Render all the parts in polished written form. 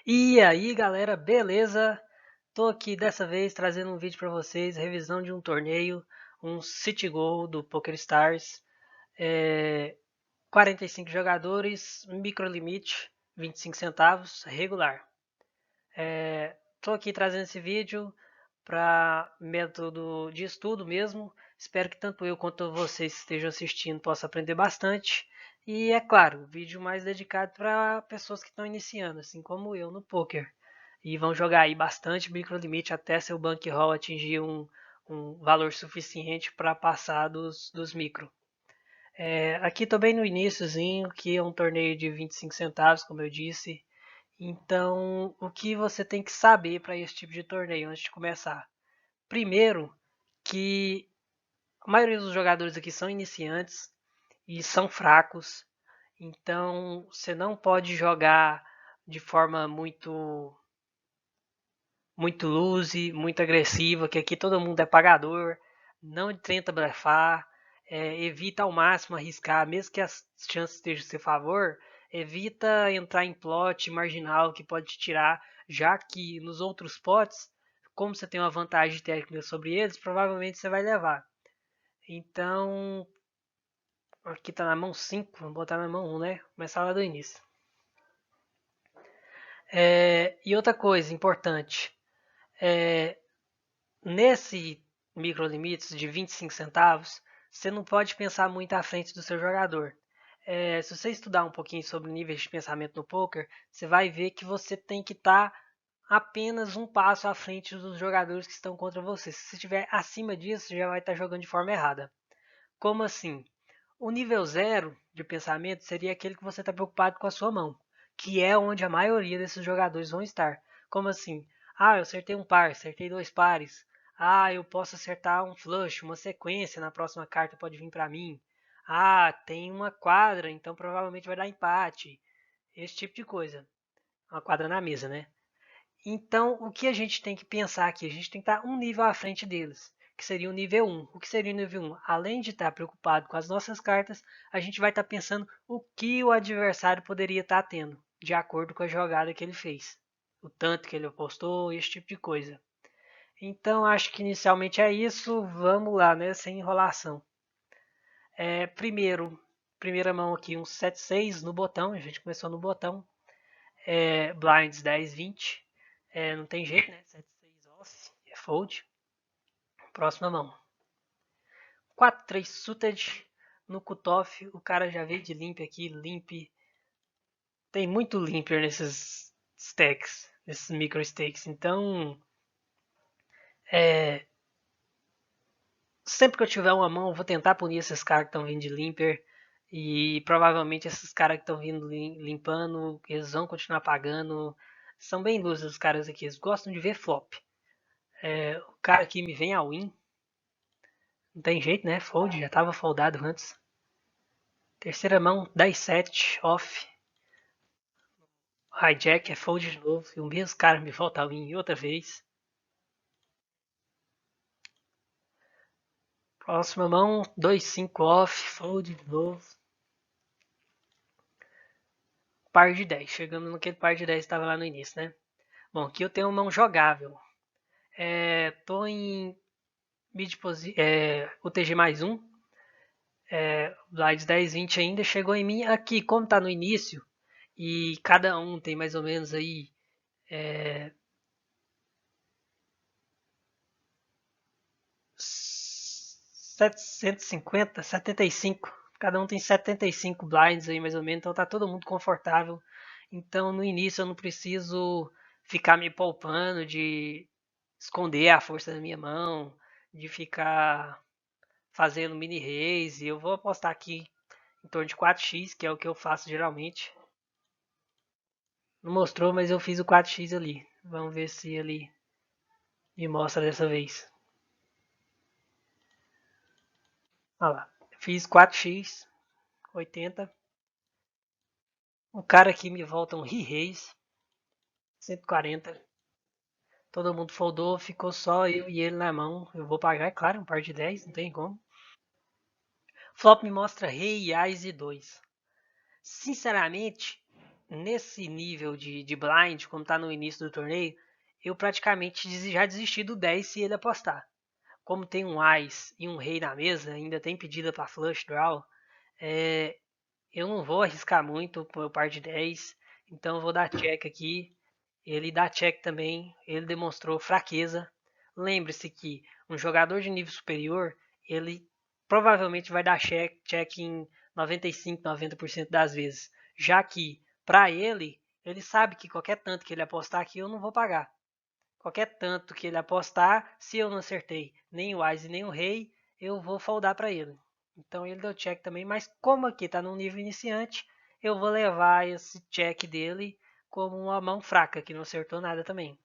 E aí galera, beleza? Tô aqui dessa vez trazendo um vídeo para vocês, revisão de um torneio, um City Goal do PokerStars, 45 jogadores, microlimite, 25 centavos, regular. Tô aqui trazendo esse vídeo para método de estudo mesmo, espero que tanto eu quanto vocês que estejam assistindo possam aprender bastante. E é claro, vídeo mais dedicado para pessoas que estão iniciando, assim como eu no poker e vão jogar aí bastante microlimite até seu bankroll atingir um valor suficiente para passar dos micro. Aqui tô bem no iníciozinho, que é um torneio de 25 centavos, como eu disse. Então, o que você tem que saber para esse tipo de torneio antes de começar? Primeiro, que a maioria dos jogadores aqui são iniciantes e são fracos. Então, você não pode jogar de forma muito loose, muito agressiva, que aqui todo mundo é pagador, não tenta blefar, evita ao máximo arriscar, mesmo que as chances estejam a seu favor, evita entrar em plot marginal que pode te tirar, já que nos outros pots, como você tem uma vantagem técnica sobre eles, provavelmente você vai levar. Então, aqui tá na mão 5, vamos botar na mão 1, né? Começar lá do início. E outra coisa importante, é, nesse microlimites de 25 centavos, você não pode pensar muito à frente do seu jogador. Se você estudar um pouquinho sobre níveis de pensamento no poker, você vai ver que você tem que estar apenas um passo à frente dos jogadores que estão contra você. Se você estiver acima disso, você já vai estar jogando de forma errada. Como assim? O nível zero de pensamento seria aquele que você está preocupado com a sua mão, que é onde a maioria desses jogadores vão estar. Como assim? Ah, eu acertei um par, acertei dois pares. Ah, eu posso acertar um flush, uma sequência na próxima carta pode vir para mim. Ah, tem uma quadra, então provavelmente vai dar empate. Esse tipo de coisa. Uma quadra na mesa, né? Então, o que a gente tem que pensar aqui? A gente tem que estar um nível à frente deles, que seria o nível 1. O que seria o nível 1? Além de estar preocupado com as nossas cartas, a gente vai estar pensando o que o adversário poderia estar tendo, de acordo com a jogada que ele fez. O tanto que ele apostou, esse tipo de coisa. Então, acho que inicialmente é isso. Vamos lá, né? Sem enrolação. Primeira mão aqui, um 7-6 no botão. A gente começou no botão. Blinds 10, 20. Não tem jeito, né? 7-6 off, é fold. Próxima mão. 4-3 suited no cutoff. O cara já veio de limp aqui. Limp. Tem muito limper nesses stacks, nesses micro stakes. Então, sempre que eu tiver uma mão, eu vou tentar punir esses caras que estão vindo de limper. E provavelmente esses caras que estão vindo limpando, eles vão continuar pagando. São bem lúcidos os caras aqui. Eles gostam de ver flop. O cara aqui me vem a win. Não tem jeito, né? Fold, já tava foldado antes. Terceira mão, 10-7, off. Hijack é fold de novo. E o mesmo cara me volta a win outra vez. Próxima mão, 2-5 off, fold de novo. Par de 10. Chegamos naquele par de 10 que estava lá no início, né? Bom, aqui eu tenho uma mão jogável. Tô em UTG mais um. Blinds 10, 20 ainda. Chegou em mim aqui, como tá no início. E cada um tem mais ou menos aí 750, 75. Cada um tem 75 blinds aí mais ou menos, então tá todo mundo confortável. Então no início eu não preciso ficar me poupando de esconder a força da minha mão, de ficar fazendo mini raise. Eu vou apostar aqui em torno de 4x, que é o que eu faço geralmente. Não mostrou, mas eu fiz o 4x ali. Vamos ver se ele me mostra dessa vez. Olha lá. Fiz 4x, 80. O cara aqui me volta um re-raise, 140. Todo mundo foldou, ficou só eu e ele na mão. Eu vou pagar, é claro, um par de 10, não tem como. Flop me mostra rei, ás e 2. Sinceramente, nesse nível de blind, como está no início do torneio, eu praticamente já desisti do 10 se ele apostar. Como tem um Ás e um Rei na mesa, ainda tem pedida para flush draw, eu não vou arriscar muito com meu par de 10, então eu vou dar check aqui. Ele dá check também, ele demonstrou fraqueza. Lembre-se que um jogador de nível superior, ele provavelmente vai dar check em 95, 90% das vezes. Já que, para ele sabe que qualquer tanto que ele apostar aqui, eu não vou pagar. Qualquer tanto que ele apostar, se eu não acertei nem o Ás e nem o Rei, eu vou foldar para ele. Então ele deu check também, mas como aqui está no nível iniciante, eu vou levar esse check dele como uma mão fraca, que não acertou nada também.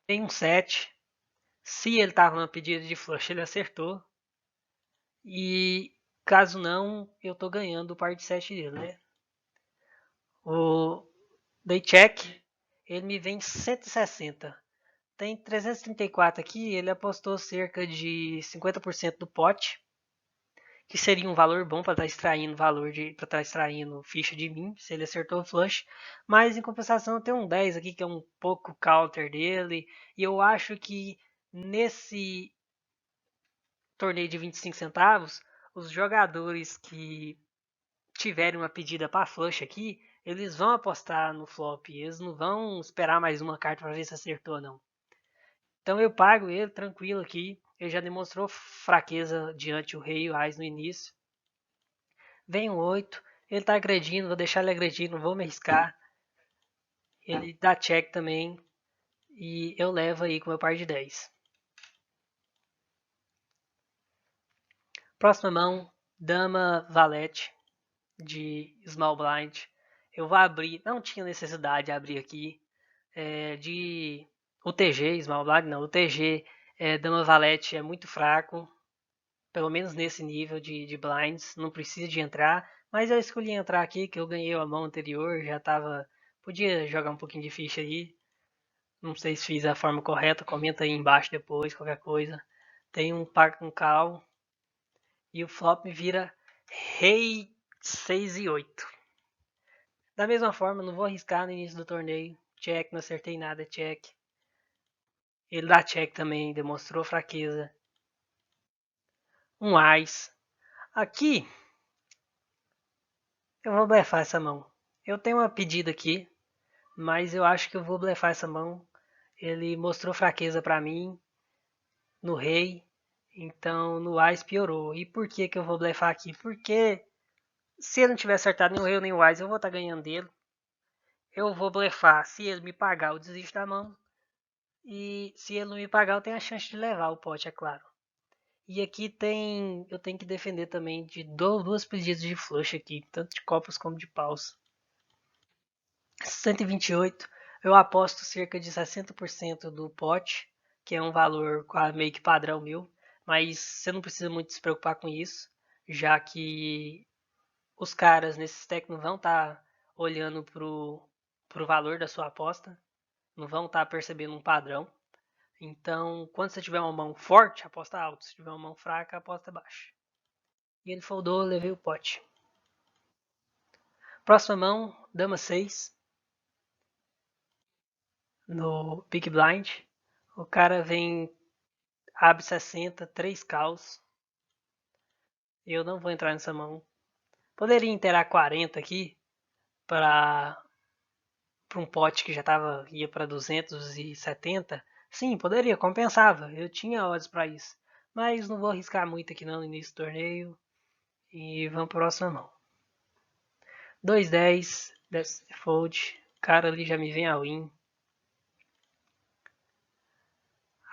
Tem um 7. Se ele estava numa pedida de flush, ele acertou. E caso não, eu estou ganhando o par de 7 dele, né? O dei check, ele me vem 160. Tem 334 aqui, ele apostou cerca de 50% do pote, que seria um valor bom para estar extraindo para estar extraindo ficha de mim, se ele acertou o flush. Mas em compensação tem um 10 aqui que é um pouco counter dele, e eu acho que nesse torneio de 25 centavos, os jogadores que tiverem uma pedida para flush aqui, eles vão apostar no flop, eles não vão esperar mais uma carta para ver se acertou ou não. Então eu pago ele tranquilo aqui. Ele já demonstrou fraqueza diante o rei e o Ás no início. Vem um 8. Ele tá agredindo, vou deixar ele agredir, não vou me arriscar. Ele dá check também. E eu levo aí com meu par de 10. Próxima mão, dama valete de small blind. Eu vou abrir, não tinha necessidade de abrir aqui. De UTG, small blind não, UTG, dama valete é muito fraco. Pelo menos nesse nível de blinds, não precisa de entrar, mas eu escolhi entrar aqui que eu ganhei a mão anterior, já tava, podia jogar um pouquinho de ficha aí, não sei se fiz a forma correta, comenta aí embaixo depois, qualquer coisa. Tem um par com cal e o flop me vira rei 6 e 8. Da mesma forma, não vou arriscar no início do torneio, check, não acertei nada, check. Ele dá check também, demonstrou fraqueza. Um Ás. Aqui eu vou blefar essa mão. Eu tenho uma pedida aqui, mas eu acho que eu vou blefar essa mão. Ele mostrou fraqueza para mim no rei, então no Ás piorou. E por que que eu vou blefar aqui? Porque se ele não tiver acertado nem o rei nem o Ás, eu vou estar ganhando dele. Eu vou blefar. Se ele me pagar, eu desisto da mão. E se ele não me pagar, eu tenho a chance de levar o pote, é claro. E aqui eu tenho que defender também de duas pedidas de flush aqui, tanto de copas como de paus. 128, eu aposto cerca de 60% do pote, que é um valor meio que padrão meu, mas você não precisa muito se preocupar com isso, já que os caras nesse stack não vão estar olhando pro valor da sua aposta, não vão estar percebendo um padrão. Então, quando você tiver uma mão forte, aposta alto. Se tiver uma mão fraca, aposta baixo. E ele foldou, eu levei o pote. Próxima mão, dama 6. No Big Blind. O cara vem, abre 60, 3 caos. Eu não vou entrar nessa mão. Poderia interar 40 aqui para um pote que já ia para 270. Sim, poderia, compensava. Eu tinha odds para isso. Mas não vou arriscar muito aqui não no início do torneio. E vamos para a próxima mão. 2-10, fold. O cara ali já me vem a win.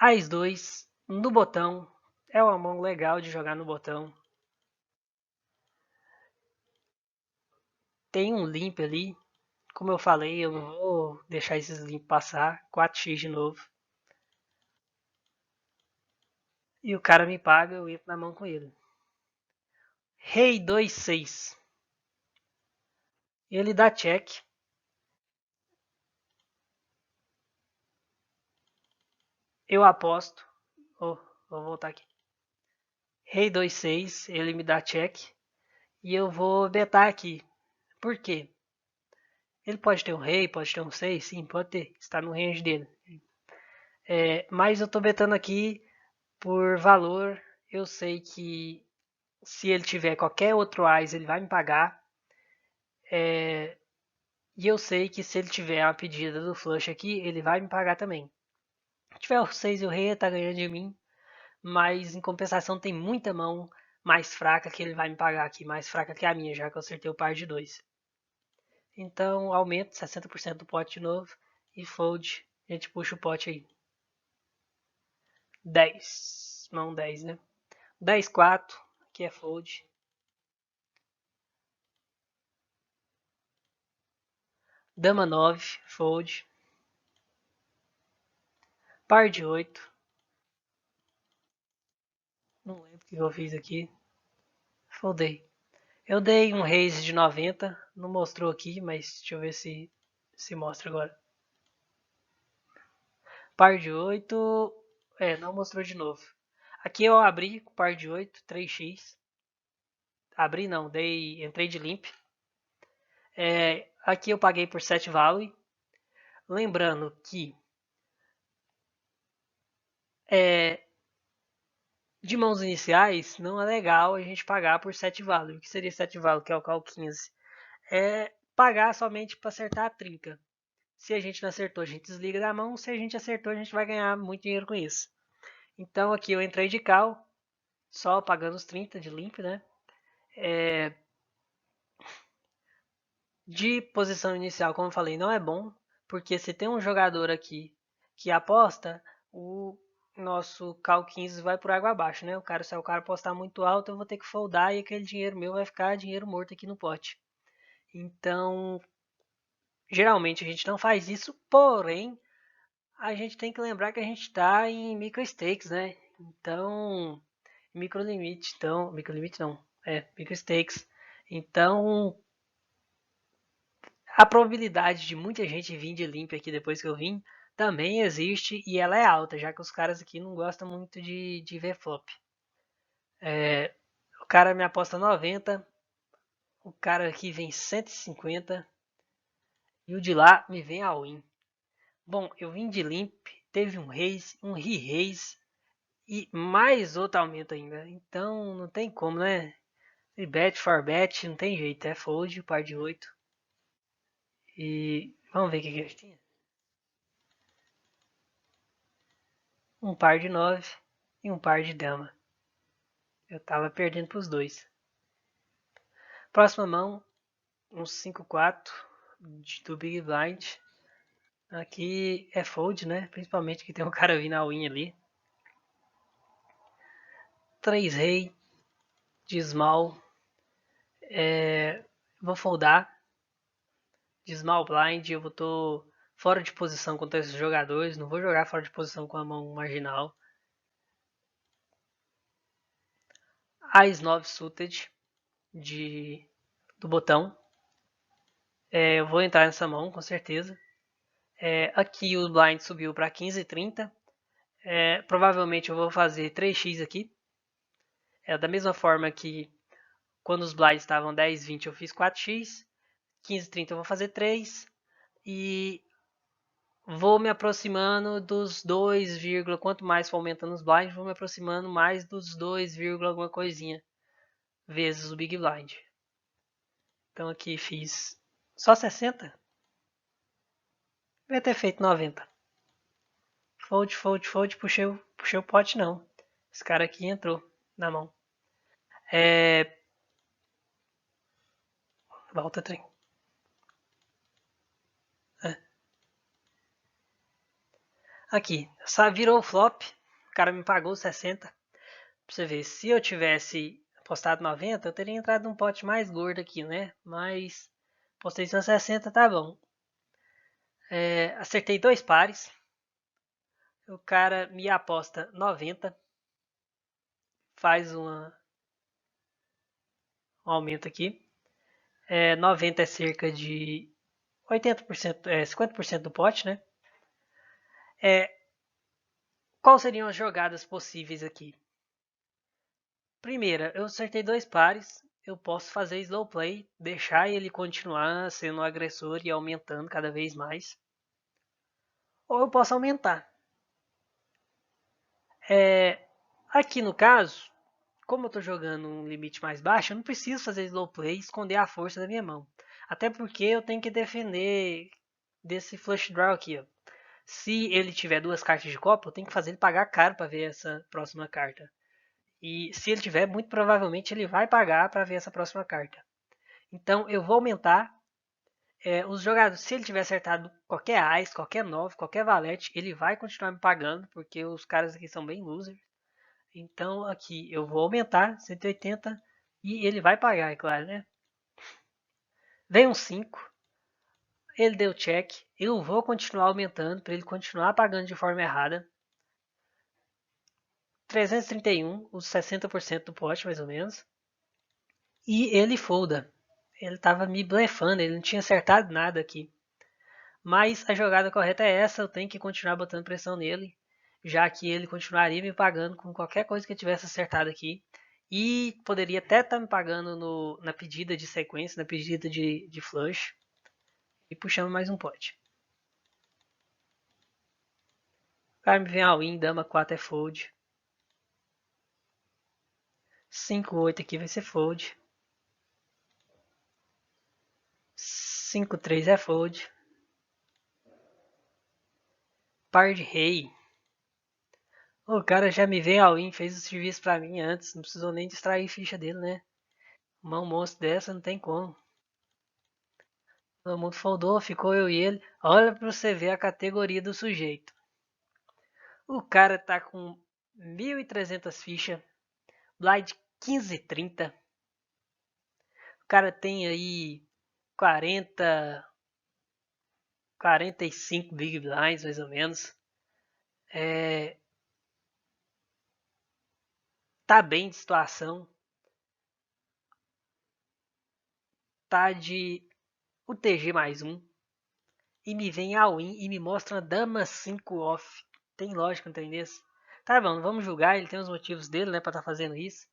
Ás 2, no botão. É uma mão legal de jogar no botão. Tem um limp ali. Como eu falei, eu não vou deixar esses limp passar. 4x de novo. E o cara me paga, eu entro na mão com ele. Rei 2-6. Ele dá check. Eu aposto. Oh, vou voltar aqui. Rei 2-6. Ele me dá check. E eu vou betar aqui. Por quê? Ele pode ter um rei, pode ter um 6, sim, pode ter. Está no range dele. Mas eu tô betando aqui por valor. Eu sei que se ele tiver qualquer outro AIS, ele vai me pagar. E eu sei que se ele tiver uma pedida do flush aqui, ele vai me pagar também. Se tiver o 6 e o rei, ele tá ganhando de mim. Mas em compensação tem muita mão mais fraca que ele vai me pagar aqui. Mais fraca que a minha, já que eu acertei o par de 2. Então aumento 60% do pote de novo. E fold. A gente puxa o pote aí. 10. Mão 10, né? 10, 4. Aqui é fold. Dama 9, fold. Par de 8. Não lembro o que eu fiz aqui. Foldei. Eu dei um raise de 90. Não mostrou aqui, mas deixa eu ver se mostra agora. Par de 8. Não mostrou de novo. Aqui eu abri com par de 8, 3x. Abri não, entrei de limp. Aqui eu paguei por 7 value. Lembrando que de mãos iniciais não é legal a gente pagar por 7 value. O que seria 7 value, que é o cal 15? É pagar somente para acertar a trinca. Se a gente não acertou, a gente desliga da mão. Se a gente acertou, a gente vai ganhar muito dinheiro com isso. Então aqui eu entrei de cal, só pagando os 30 de limp, né? De posição inicial, como eu falei, não é bom, porque se tem um jogador aqui que aposta, o nosso cal 15 vai por água abaixo, né? Se o cara apostar muito alto, eu vou ter que foldar e aquele dinheiro meu vai ficar dinheiro morto aqui no pote. Então, geralmente a gente não faz isso, porém, a gente tem que lembrar que a gente está em micro stakes, né? Então, micro limite, micro limite não, micro stakes. Então, a probabilidade de muita gente vir de limp aqui depois que eu vim também existe e ela é alta, já que os caras aqui não gostam muito de ver flop. O cara me aposta 90, o cara aqui vem 150 e o de lá me vem a win. Bom, eu vim de limp, teve um raise, um re-raise e mais outro aumento ainda. Então não tem como, né? Bet for bet, não tem jeito, é fold, par de 8. E vamos ver o que eles tinham. Um par de 9 e um par de dama. Eu tava perdendo pros dois. Próxima mão, um 5-4 do Big Blind. Aqui é fold, né? Principalmente que tem um cara vindo na win ali. 3 rei de small. Vou foldar. De small blind, eu tô fora de posição contra esses jogadores. Não vou jogar fora de posição com a mão marginal. As 9 suited do botão. Eu vou entrar nessa mão, com certeza. Aqui o blind subiu para 15,30. Provavelmente eu vou fazer 3x aqui. Da mesma forma que quando os blinds estavam 10, 20 eu fiz 4x. 15, 30 eu vou fazer 3. E vou me aproximando dos 2, quanto mais for aumentando os blinds, vou me aproximando mais dos 2, alguma coisinha vezes o Big Blind. Então aqui fiz só 60. Devia ter feito 90. Fold, fold, fold, puxei o pote não. Esse cara aqui entrou na mão. Volta trem. Aqui, virou o flop. O cara me pagou 60. Pra você ver, se eu tivesse apostado 90, eu teria entrado num pote mais gordo aqui, né? Mas postei 160, tá bom. Acertei 2 pares. O cara me aposta 90. Faz um aumento aqui. 90 é cerca de 80%, 50% do pote, né? Quais seriam as jogadas possíveis aqui? Primeira, eu acertei 2 pares. eu posso fazer slow play, deixar ele continuar sendo um agressor e aumentando cada vez mais. Ou eu posso aumentar. Aqui no caso, como eu estou jogando um limite mais baixo, eu não preciso fazer slow play e esconder a força da minha mão. Até porque eu tenho que defender desse flush draw aqui. Ó. Se ele tiver duas cartas de copa, eu tenho que fazer ele pagar caro para ver essa próxima carta. E se ele tiver, muito provavelmente ele vai pagar para ver essa próxima carta. Então eu vou aumentar os jogadores. Se ele tiver acertado qualquer Ás, qualquer 9, qualquer valete, ele vai continuar me pagando, porque os caras aqui são bem losers. Então aqui eu vou aumentar 180 e ele vai pagar, é claro, né? Vem um 5, ele deu check, eu vou continuar aumentando para ele continuar pagando de forma errada. 331, os 60% do pote mais ou menos. E ele folda. Ele estava me blefando, ele não tinha acertado nada aqui. Mas a jogada correta é essa, eu tenho que continuar botando pressão nele, já que ele continuaria me pagando com qualquer coisa que eu tivesse acertado aqui. E poderia até estar me pagando na pedida de sequência, na pedida de flush. E puxamos mais um pote. O cara me vem all-in, dama 4 é fold. 5-8 aqui vai ser fold. 5-3 é fold. Par de rei. O cara já me veio all-in, fez o serviço pra mim antes. Não precisou nem distrair ficha dele, né? Uma monstro dessa não tem como. Todo mundo foldou, ficou eu e ele. Olha pra você ver a categoria do sujeito. O cara tá com 1.300 fichas. Blind 15,30. O cara tem aí 45 Big Blinds, mais ou menos. Tá bem de situação. Tá de UTG mais um. E me vem a win e me mostra uma dama 5 off. Tem lógica, não tem nisso? Tá bom, não vamos julgar, ele tem os motivos dele, né, pra estar fazendo isso.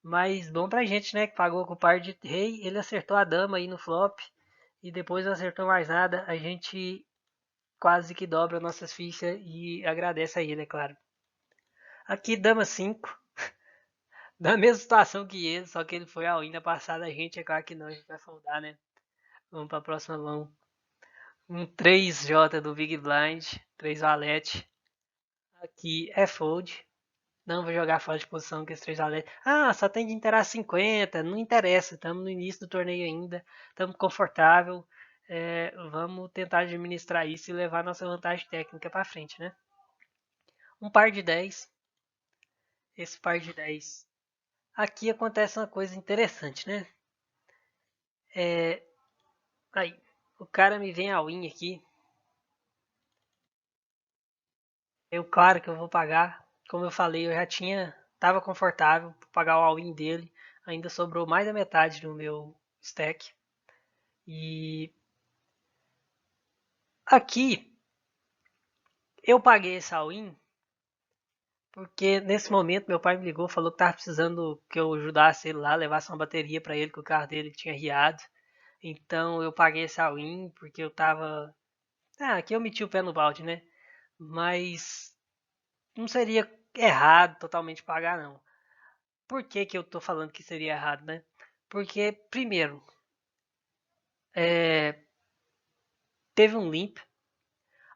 Mas bom pra gente, né, que pagou com o par de rei, ele acertou a dama aí no flop. E depois não acertou mais nada, a gente quase que dobra nossas fichas e agradece a ele, é claro. Aqui, dama 5. Na mesma situação que ele, só que ele foi a win na passada, a gente, é claro que não, a gente vai foldar, né. Vamos pra próxima mão. Um 3J do Big Blind, 3 valete. Aqui é fold. Não vou jogar fora de posição com esse 3 valete. Ah, só tem de interar 50. Não interessa, estamos no início do torneio ainda. Estamos confortável. Vamos tentar administrar isso e levar nossa vantagem técnica para frente, né? Um par de 10. Esse par de 10. Aqui acontece uma coisa interessante, né? Aí, o cara me vem a win aqui. Claro que eu vou pagar. Como eu falei, eu já tava confortável para pagar o all-in dele. Ainda sobrou mais da metade do meu stack. E aqui eu paguei esse all-in porque nesse momento meu pai me ligou, falou que tava precisando que eu ajudasse ele lá, levasse uma bateria para ele, que o carro dele tinha riado. Então eu paguei esse all-in porque eu tava. Aqui eu meti o pé no balde, né? Mas não seria errado totalmente pagar, não. Por que, que eu tô falando que seria errado, né? Porque, primeiro, teve um limp,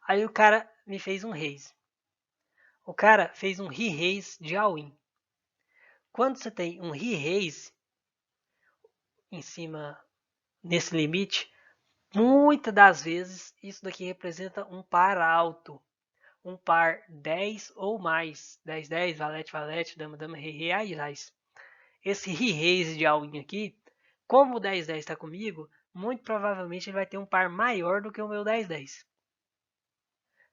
aí o cara me fez um raise. O cara fez um re-raise de all-in. Quando você tem um re-raise em cima nesse limite, muitas das vezes isso daqui representa um par alto. Um par 10 ou mais. 10-10, valete-valete, dama-dama, re-re, ais. Esse re-raise de all-in aqui, como o 10-10 está comigo, muito provavelmente ele vai ter um par maior do que o meu 10-10.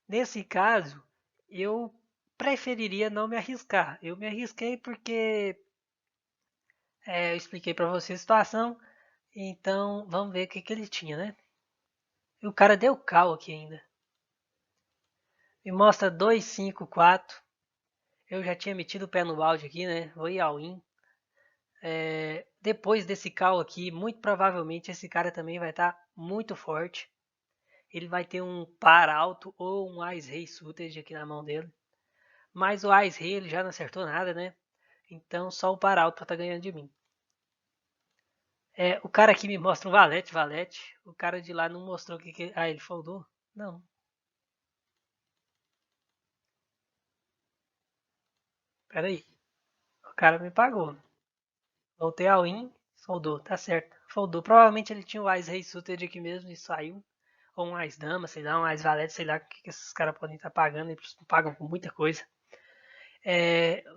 Nesse caso, eu preferiria não me arriscar. Eu me arrisquei porque eu expliquei para você a situação, então vamos ver o que ele tinha, né? E o cara deu cal aqui ainda. Me mostra 2, 5, 4. Eu já tinha metido o pé no balde aqui, né? Vou ir all-in. Depois desse call aqui, muito provavelmente esse cara também vai estar muito forte. Ele vai ter um par alto ou um Ice Rei Suited aqui na mão dele. Mas o Ice Rei ele já não acertou nada, né? Então só o par alto tá ganhando de mim. O cara aqui me mostra um valete, valete. O cara de lá não mostrou o que. Ah, ele foldou? Não. Pera aí. O cara me pagou. Voltei ao in, foldou, tá certo. Foldou. Provavelmente ele tinha o Ice Rei Suited aqui mesmo e saiu. Ou um Ice Dama, sei lá, um Ice Valete, sei lá o que esses caras podem estar pagando. Eles pagam por muita coisa.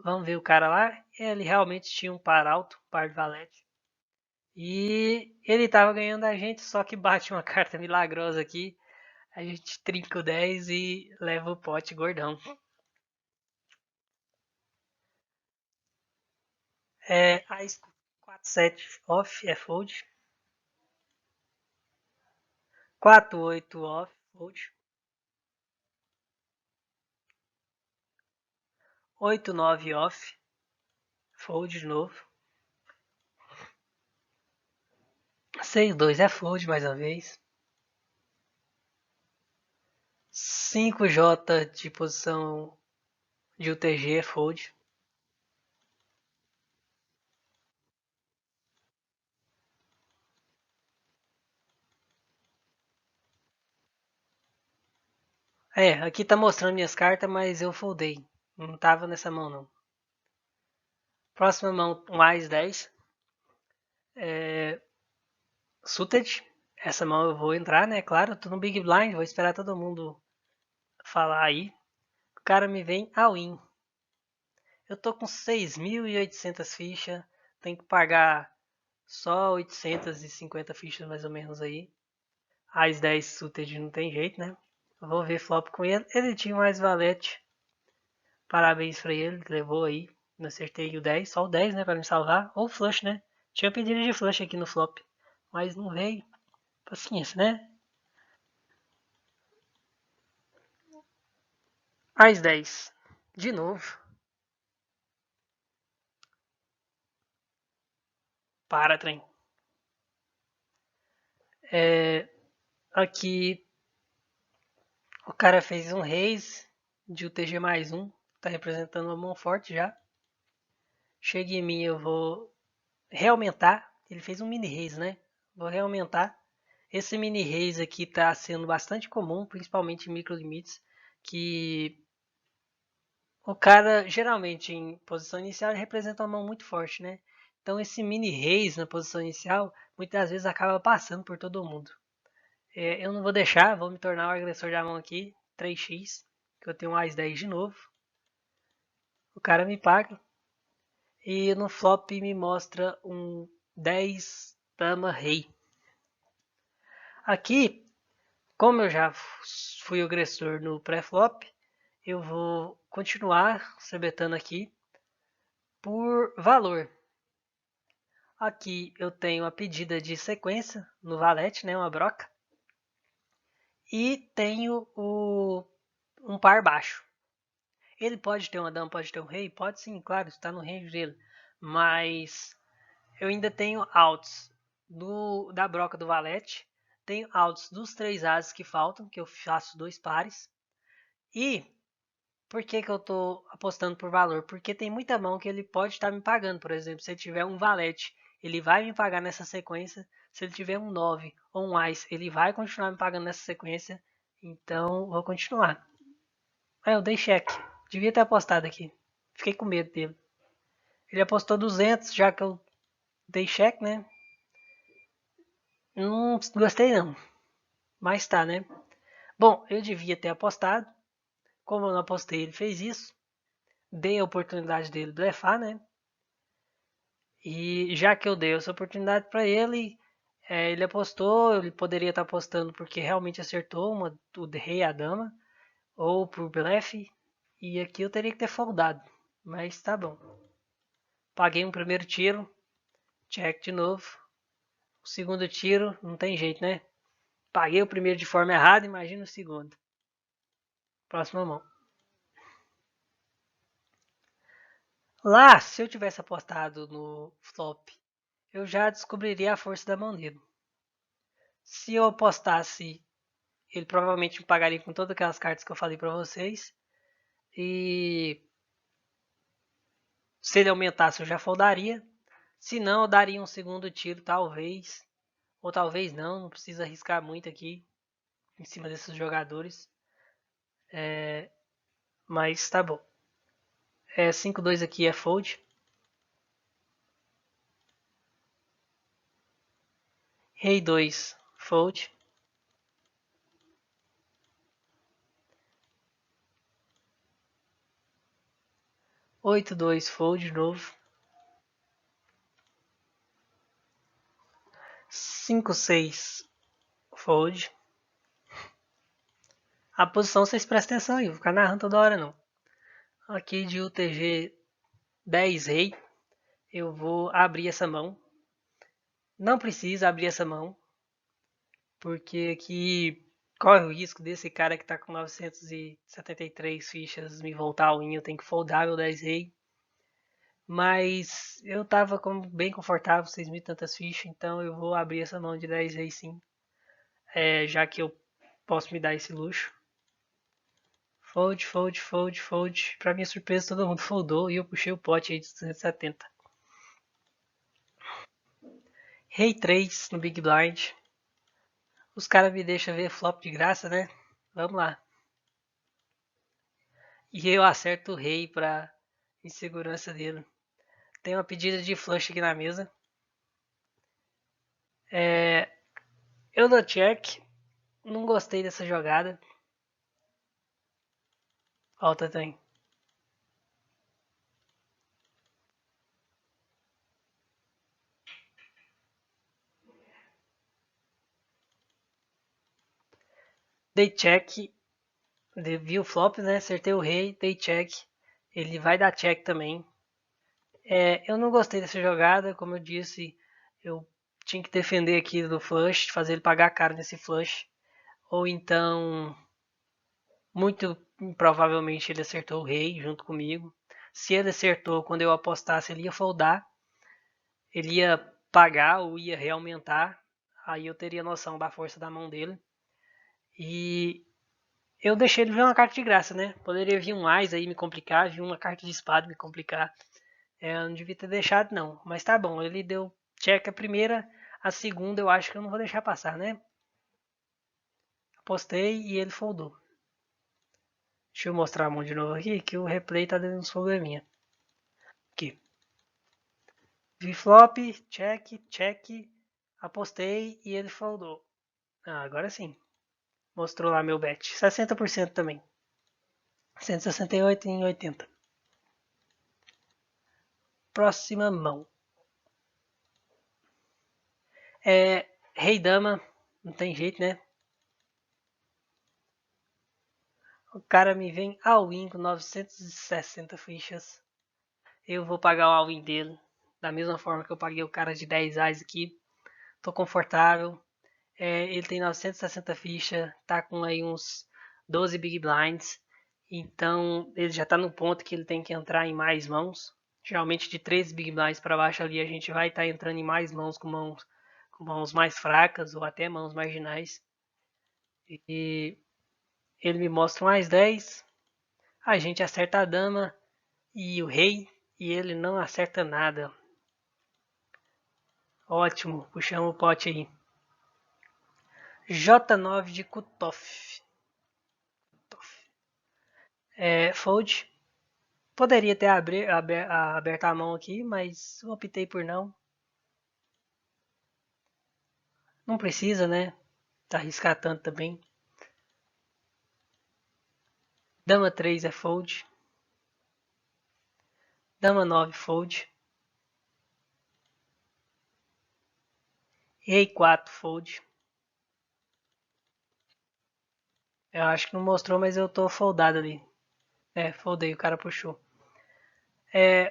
Vamos ver o cara lá. Ele realmente tinha um par alto, um par de valete. E ele tava ganhando a gente, só que bate uma carta milagrosa aqui. A gente trinca o 10 e leva o pote gordão. A 4-7 off é fold. 4-8 off, fold. 8-9 off, fold de novo. 6-2 é fold mais uma vez. 5J de posição de UTG é fold. Aqui tá mostrando minhas cartas, mas eu foldei. Não tava nessa mão não. Próxima mão, mais 10. Suited. Essa mão eu vou entrar, né? Claro, tô no Big Blind, vou esperar todo mundo falar aí. O cara me vem all in. Eu tô com 6.800 fichas. Tem que pagar só 850 fichas mais ou menos aí. As 10 suited não tem jeito, né? Eu vou ver flop com ele. Ele tinha mais valete. Parabéns pra ele, levou aí. Não acertei o 10, só o 10, né? Pra me salvar. Ou flush, né? Tinha pedido de flush aqui no flop. Mas não veio. Paciência, né? As 10. De novo. Para, trem. Aqui o cara fez um raise de UTG mais um. Tá representando uma mão forte já. Chega em mim, eu vou reaumentar. Ele fez um mini raise, né? Vou reaumentar. Esse mini raise aqui tá sendo bastante comum, principalmente em micro limites, que o cara geralmente em posição inicial representa uma mão muito forte, né? Então esse mini raise na posição inicial muitas vezes acaba passando por todo mundo. Eu não vou deixar, vou me tornar o agressor da mão aqui, 3x, que eu tenho um As 10 de novo. O cara me paga. E no flop me mostra um 10 dama rei. Aqui, como eu já fui agressor no pré-flop, eu vou continuar sebetando aqui por valor. Aqui eu tenho a pedida de sequência no valete, né, uma broca. E tenho um par baixo. Ele pode ter uma dama, pode ter um rei? Pode sim, claro, está no range dele. Mas eu ainda tenho outs da broca do valete. Tenho outs dos 3 ases que faltam, que eu faço 2 pares. E por que eu estou apostando por valor? Porque tem muita mão que ele pode estar me pagando. Por exemplo, se ele tiver um valete, ele vai me pagar nessa sequência. Se ele tiver um 9 ou um Ice, ele vai continuar me pagando nessa sequência. Então, vou continuar. Eu dei cheque. Devia ter apostado aqui. Fiquei com medo dele. Ele apostou 200, já que eu dei cheque, né? Não gostei não. Mas tá, né? Bom, eu devia ter apostado. Como eu não apostei, ele fez isso. Dei a oportunidade dele blefar, né? E já que eu dei essa oportunidade para ele, ele apostou. Ele poderia estar apostando porque realmente acertou o rei e a dama. Ou por blefe. E aqui eu teria que ter foldado. Mas tá bom. Paguei um primeiro tiro. Check de novo. O segundo tiro, não tem jeito, né? Paguei o primeiro de forma errada, imagina o segundo. Próxima mão. Lá, se eu tivesse apostado no flop, eu já descobriria a força da mão dele. Se eu apostasse, ele provavelmente me pagaria com todas aquelas cartas que eu falei pra vocês. E se ele aumentasse, eu já foldaria. Se não, eu daria um segundo tiro, talvez. Ou talvez não, não precisa arriscar muito aqui em cima desses jogadores. Mas tá bom. 5-2 aqui é fold. Rei 2, fold. 8-2, fold de novo. 5-6, fold. A posição vocês prestem atenção aí, vou ficar narrando toda hora não. Aqui de UTG 10 rei, eu vou abrir essa mão. Não precisa abrir essa mão, porque aqui corre o risco desse cara que tá com 973 fichas me voltar ao win, eu tenho que foldar meu 10 rei. Mas eu tava bem confortável, 6 mil tantas fichas, então eu vou abrir essa mão de 10 rei sim, já que eu posso me dar esse luxo. Fold, fold, fold, fold. Pra minha surpresa, todo mundo foldou e eu puxei o pote aí de 270. Rei 3 no Big Blind. Os caras me deixam ver flop de graça, né? Vamos lá. E eu acerto o rei pra insegurança dele. Tem uma pedida de flush aqui na mesa. Eu dou check. Não gostei dessa jogada. Volta tem. Dei check. Vi o flop, né? Acertei o rei. Dei check. Ele vai dar check também. Eu não gostei dessa jogada. Como eu disse, eu tinha que defender aqui do flush. Fazer ele pagar caro nesse flush. Ou então, muito provavelmente ele acertou o rei junto comigo. Se ele acertou, quando eu apostasse, ele ia foldar. Ele ia pagar ou ia reaumentar. Aí eu teria noção da força da mão dele. E eu deixei ele ver uma carta de graça, né? Poderia vir um Ás aí me complicar, vir uma carta de espada me complicar. Eu não devia ter deixado, não. Mas tá bom, ele deu check a primeira, a segunda eu acho que eu não vou deixar passar, né? Apostei e ele foldou. Deixa eu mostrar a mão de novo aqui, que o replay tá dando uns probleminha. Aqui. Vi flop, check, check, apostei e ele foldou. Agora sim. Mostrou lá meu bet. 60% também. 168 em 80. Próxima mão. Rei dama. Não tem jeito, né? O cara me vem all-in com 960 fichas. Eu vou pagar o all-in dele. Da mesma forma que eu paguei o cara de 10 reais aqui. Tô confortável. Ele tem 960 fichas. Tá com aí uns 12 Big Blinds. Então ele já tá no ponto que ele tem que entrar em mais mãos. Geralmente de 13 Big Blinds para baixo ali a gente vai estar entrando em mais mãos com mãos mais fracas ou até mãos marginais. E ele me mostra mais 10. A gente acerta a dama e o rei e ele não acerta nada. Ótimo, puxamos o pote aí. J9 de cutoff. Fold. Poderia ter aberto a mão aqui, mas optei por não. Não precisa, né? Arriscar tanto também. Dama 3 é fold. Dama 9 fold. Rei 4 fold. Eu acho que não mostrou, mas eu tô foldado ali. Foldei, o cara puxou.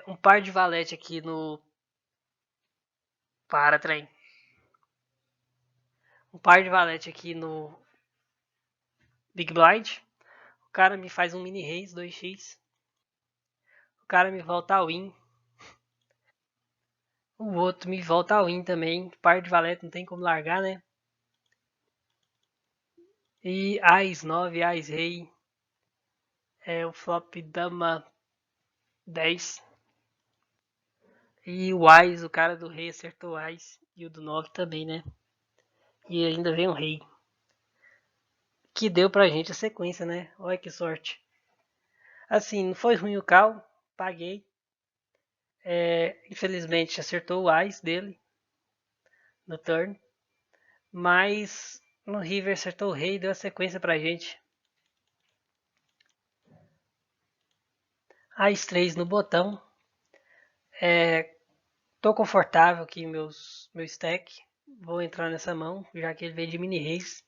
Um par de valete aqui no... Para, trem. Um par de valete aqui no Big Blind. O cara me faz um mini raise 2x. O cara me volta ao win. O outro me volta ao win também. Par de valete não tem como largar, né? E Ás 9, Ás Rei. É o flop Dama 10. E o Ás, o cara do Rei acertou o Ás. E o do 9 também, né? E ainda vem o Rei. Que deu pra gente a sequência, né? Olha que sorte. Assim, não foi ruim o cal. Paguei. Infelizmente acertou o Ás dele no turn. Mas no River acertou o Rei e deu a sequência pra gente. Ás 3 no botão. Tô confortável aqui em meu stack. Vou entrar nessa mão, já que ele veio de mini reis.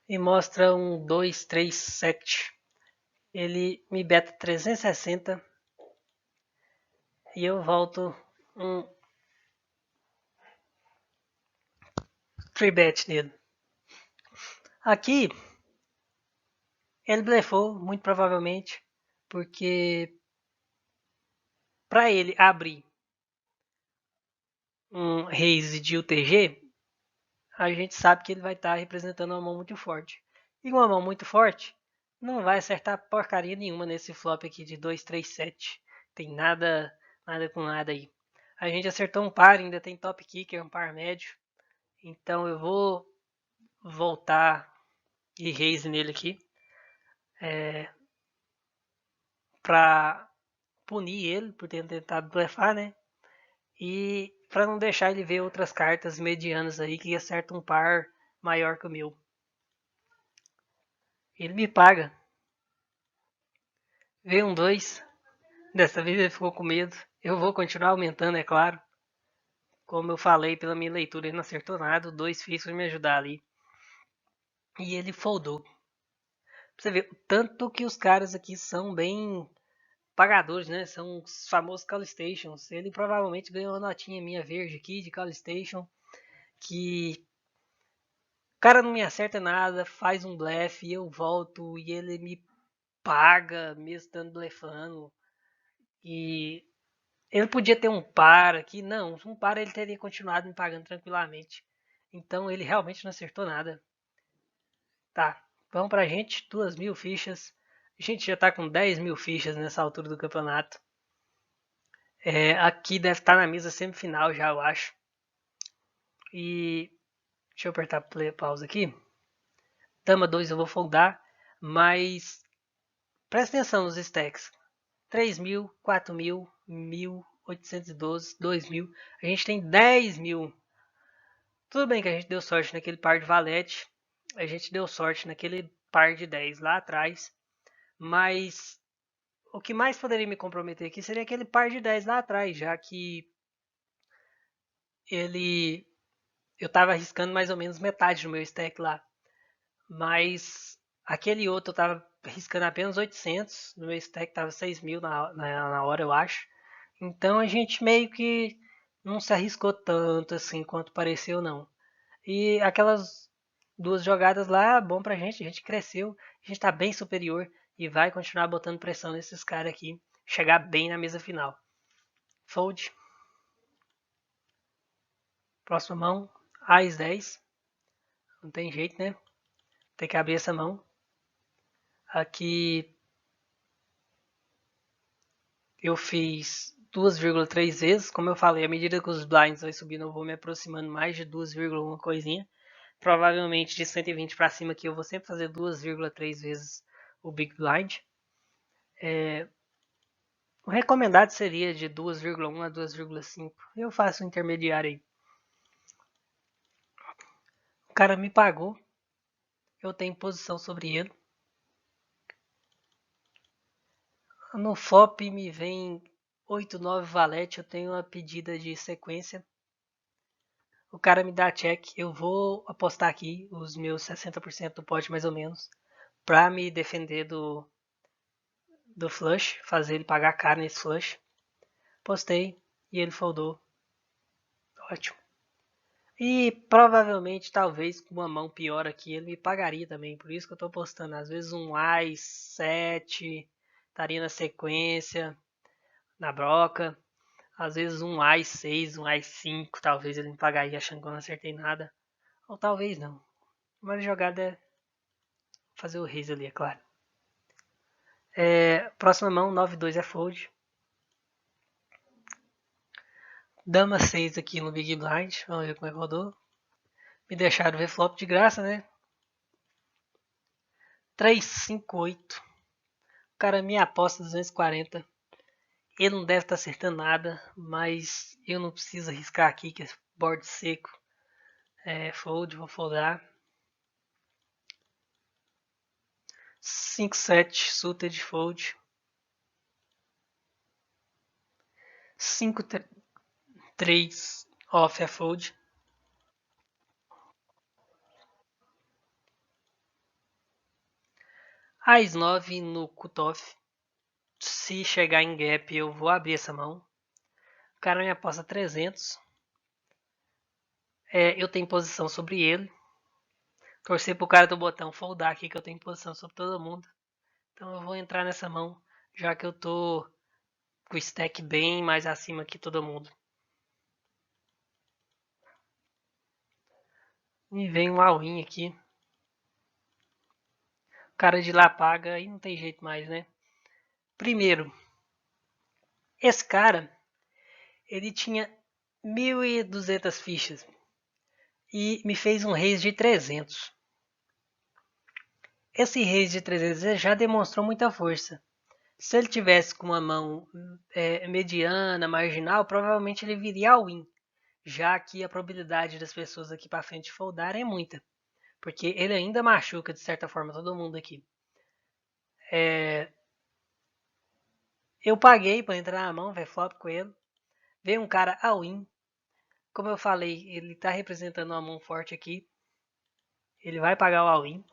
E mostra um 2, 3, 7. Ele me beta 360. E eu volto um 3 bet nele. Aqui, ele blefou, muito provavelmente. Porque para ele abrir um raise de UTG, a gente sabe que ele vai estar representando uma mão muito forte. E uma mão muito forte não vai acertar porcaria nenhuma nesse flop aqui de 2, 3, 7. Tem nada com nada aí. A gente acertou um par, ainda tem top kicker, um par médio. Então eu vou voltar e raise nele aqui. Pra punir ele por ter tentado blefar, né? E para não deixar ele ver outras cartas medianas aí que acertam um par maior que o meu. Ele me paga. Veio um 2. Dessa vez ele ficou com medo. Eu vou continuar aumentando, é claro. Como eu falei pela minha leitura, ele não acertou nada. O 2 fez pra me ajudar ali. E ele foldou. Pra você ver o tanto que os caras aqui são bem pagadores, né? São os famosos Call Stations. Ele provavelmente ganhou uma notinha minha verde aqui de Call Station. Que o cara não me acerta nada, faz um blefe e eu volto e ele me paga mesmo estando blefando. E ele podia ter um par aqui, não, um par ele teria continuado me pagando tranquilamente. Então ele realmente não acertou nada. Tá, vamos pra gente, 2.000 fichas. A gente já tá com 10.000 fichas nessa altura do campeonato. Aqui deve estar na mesa semifinal já, eu acho. E deixa eu apertar play, pausa aqui. Dama 2 eu vou foldar, mas presta atenção nos stacks. 3.000, 4.000, 1.812, 2.000. A gente tem 10.000. Tudo bem que a gente deu sorte naquele par de valete. A gente deu sorte naquele par de 10 lá atrás. Mas o que mais poderia me comprometer aqui seria aquele par de 10 lá atrás, já que ele eu estava arriscando mais ou menos metade do meu stack lá. Mas aquele outro eu estava arriscando apenas 800, no meu stack estava 6.000 na hora, eu acho. Então a gente meio que não se arriscou tanto assim quanto pareceu, não. E aquelas duas jogadas lá, bom pra gente, a gente cresceu, a gente tá bem superior e vai continuar botando pressão nesses caras aqui, chegar bem na mesa final. Fold. Próxima mão, Ás 10. Não tem jeito, né? Tem que abrir essa mão. Aqui eu fiz 2,3 vezes. Como eu falei, à medida que os blinds vai subindo, eu vou me aproximando mais de 2,1 coisinha. Provavelmente de 120 para cima aqui eu vou sempre fazer 2,3 vezes o Big Blind. O recomendado seria de 2,1 a 2,5. Eu faço um intermediário aí. O cara me pagou. Eu tenho posição sobre ele. No FOP me vem 8, 9 valete. Eu tenho uma pedida de sequência. O cara me dá check. Eu vou apostar aqui os meus 60% do pote mais ou menos. Pra me defender do flush. Fazer ele pagar caro nesse flush. Postei e ele foldou. Ótimo. E provavelmente, talvez, com uma mão pior aqui, ele me pagaria também. Por isso que eu tô postando. Às vezes um Ás 7 estaria na sequência, na broca. Às vezes um Ás 6, um Ás 5, talvez ele me pagaria achando que eu não acertei nada. Ou talvez não. Mas a jogada é fazer o raise ali, é claro. Próxima mão, 9-2 é fold. Dama 6 aqui no Big Blind. Vamos ver como é que rodou. Me deixaram ver flop de graça, né? 3-5-8. O cara me aposta 240. Ele não deve estar acertando nada, mas eu não preciso arriscar aqui, que é board seco. Fold, vou foldar. 5-7, suited, fold. 5-3, off, é fold. Ás 9 no cutoff. Se chegar em gap, eu vou abrir essa mão. O cara me aposta 300. Eu tenho posição sobre ele. Torcer pro cara do botão foldar aqui, que eu tenho posição sobre todo mundo. Então eu vou entrar nessa mão, já que eu tô com o stack bem mais acima que todo mundo. E vem um all-in aqui. O cara de lá paga e não tem jeito mais, né? Primeiro, esse cara, ele tinha 1.200 fichas e me fez um raise de 300. Esse raise de 300 já demonstrou muita força. Se ele tivesse com uma mão mediana, marginal, provavelmente ele viria all in, já que a probabilidade das pessoas aqui para frente foldarem é muita, porque ele ainda machuca de certa forma todo mundo aqui. Eu paguei para entrar na mão, ver flop com ele. Veio um cara all in. Como eu falei, ele está representando uma mão forte aqui. Ele vai pagar o all in.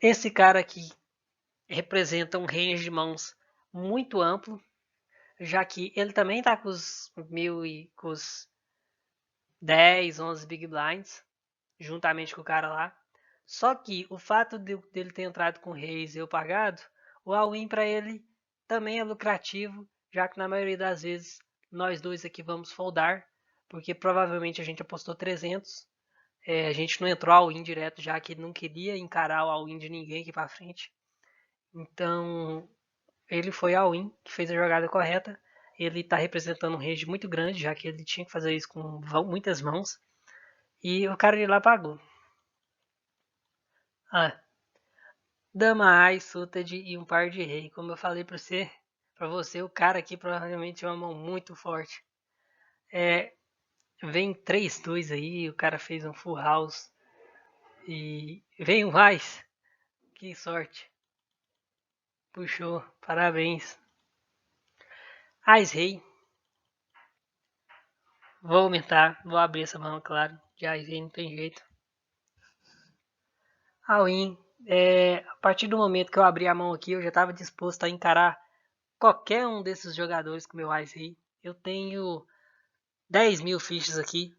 Esse cara aqui representa um range de mãos muito amplo, já que ele também está com os 1.000 e com os 10, 11 big blinds, juntamente com o cara lá. Só que o fato dele ter entrado com reis e eu pagado, o all-in para ele também é lucrativo, já que na maioria das vezes nós dois aqui vamos foldar, porque provavelmente a gente apostou 300. A gente não entrou all-in direto, já que ele não queria encarar o all-in de ninguém aqui para frente. Então ele foi all-in, que fez a jogada correta. Ele está representando um range muito grande, já que ele tinha que fazer isso com muitas mãos. E o cara de lá pagou. Dama Ás, suited e um par de rei. Como eu falei para você, o cara aqui provavelmente é uma mão muito forte. Vem 3-2 aí, o cara fez um full house. E vem um Ás. Que sorte. Puxou, parabéns. Ás rei. Vou aumentar, vou abrir essa mão, claro. De Ás rei não tem jeito. All-in. A partir do momento que eu abri a mão aqui, eu já estava disposto a encarar qualquer um desses jogadores com meu Ás rei. Eu tenho 10.000 fichas aqui.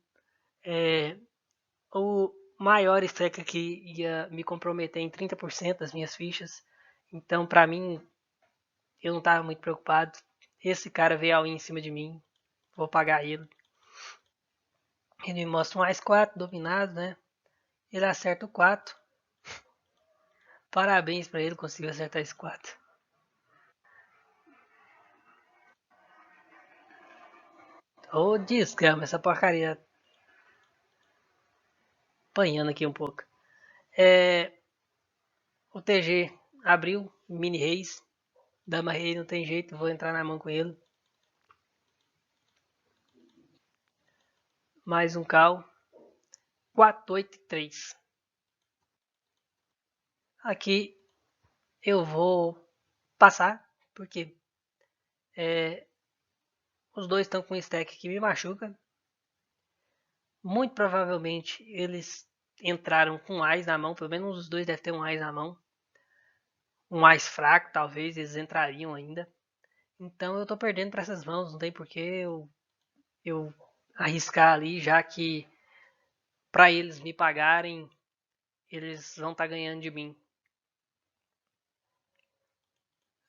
O maior stack aqui ia me comprometer em 30% das minhas fichas. Então, para mim, eu não estava muito preocupado. Esse cara veio all-in em cima de mim. Vou pagar ele. Ele me mostra um mais 4 dominado, né? Ele acerta o 4. Parabéns para ele, conseguiu acertar esse 4. Ô, desgrama, essa porcaria. Apanhando aqui um pouco. O TG abriu, mini reis. Dama rei não tem jeito, vou entrar na mão com ele. Mais um cal. 4-8-3. Aqui eu vou passar, porque os dois estão com um stack que me machuca. Muito provavelmente eles entraram com Ás na mão, pelo menos os dois devem ter um Ás na mão. Um Ás fraco, talvez, eles entrariam ainda. Então eu tô perdendo para essas mãos, não tem porquê eu arriscar ali, já que para eles me pagarem, eles vão estar ganhando de mim.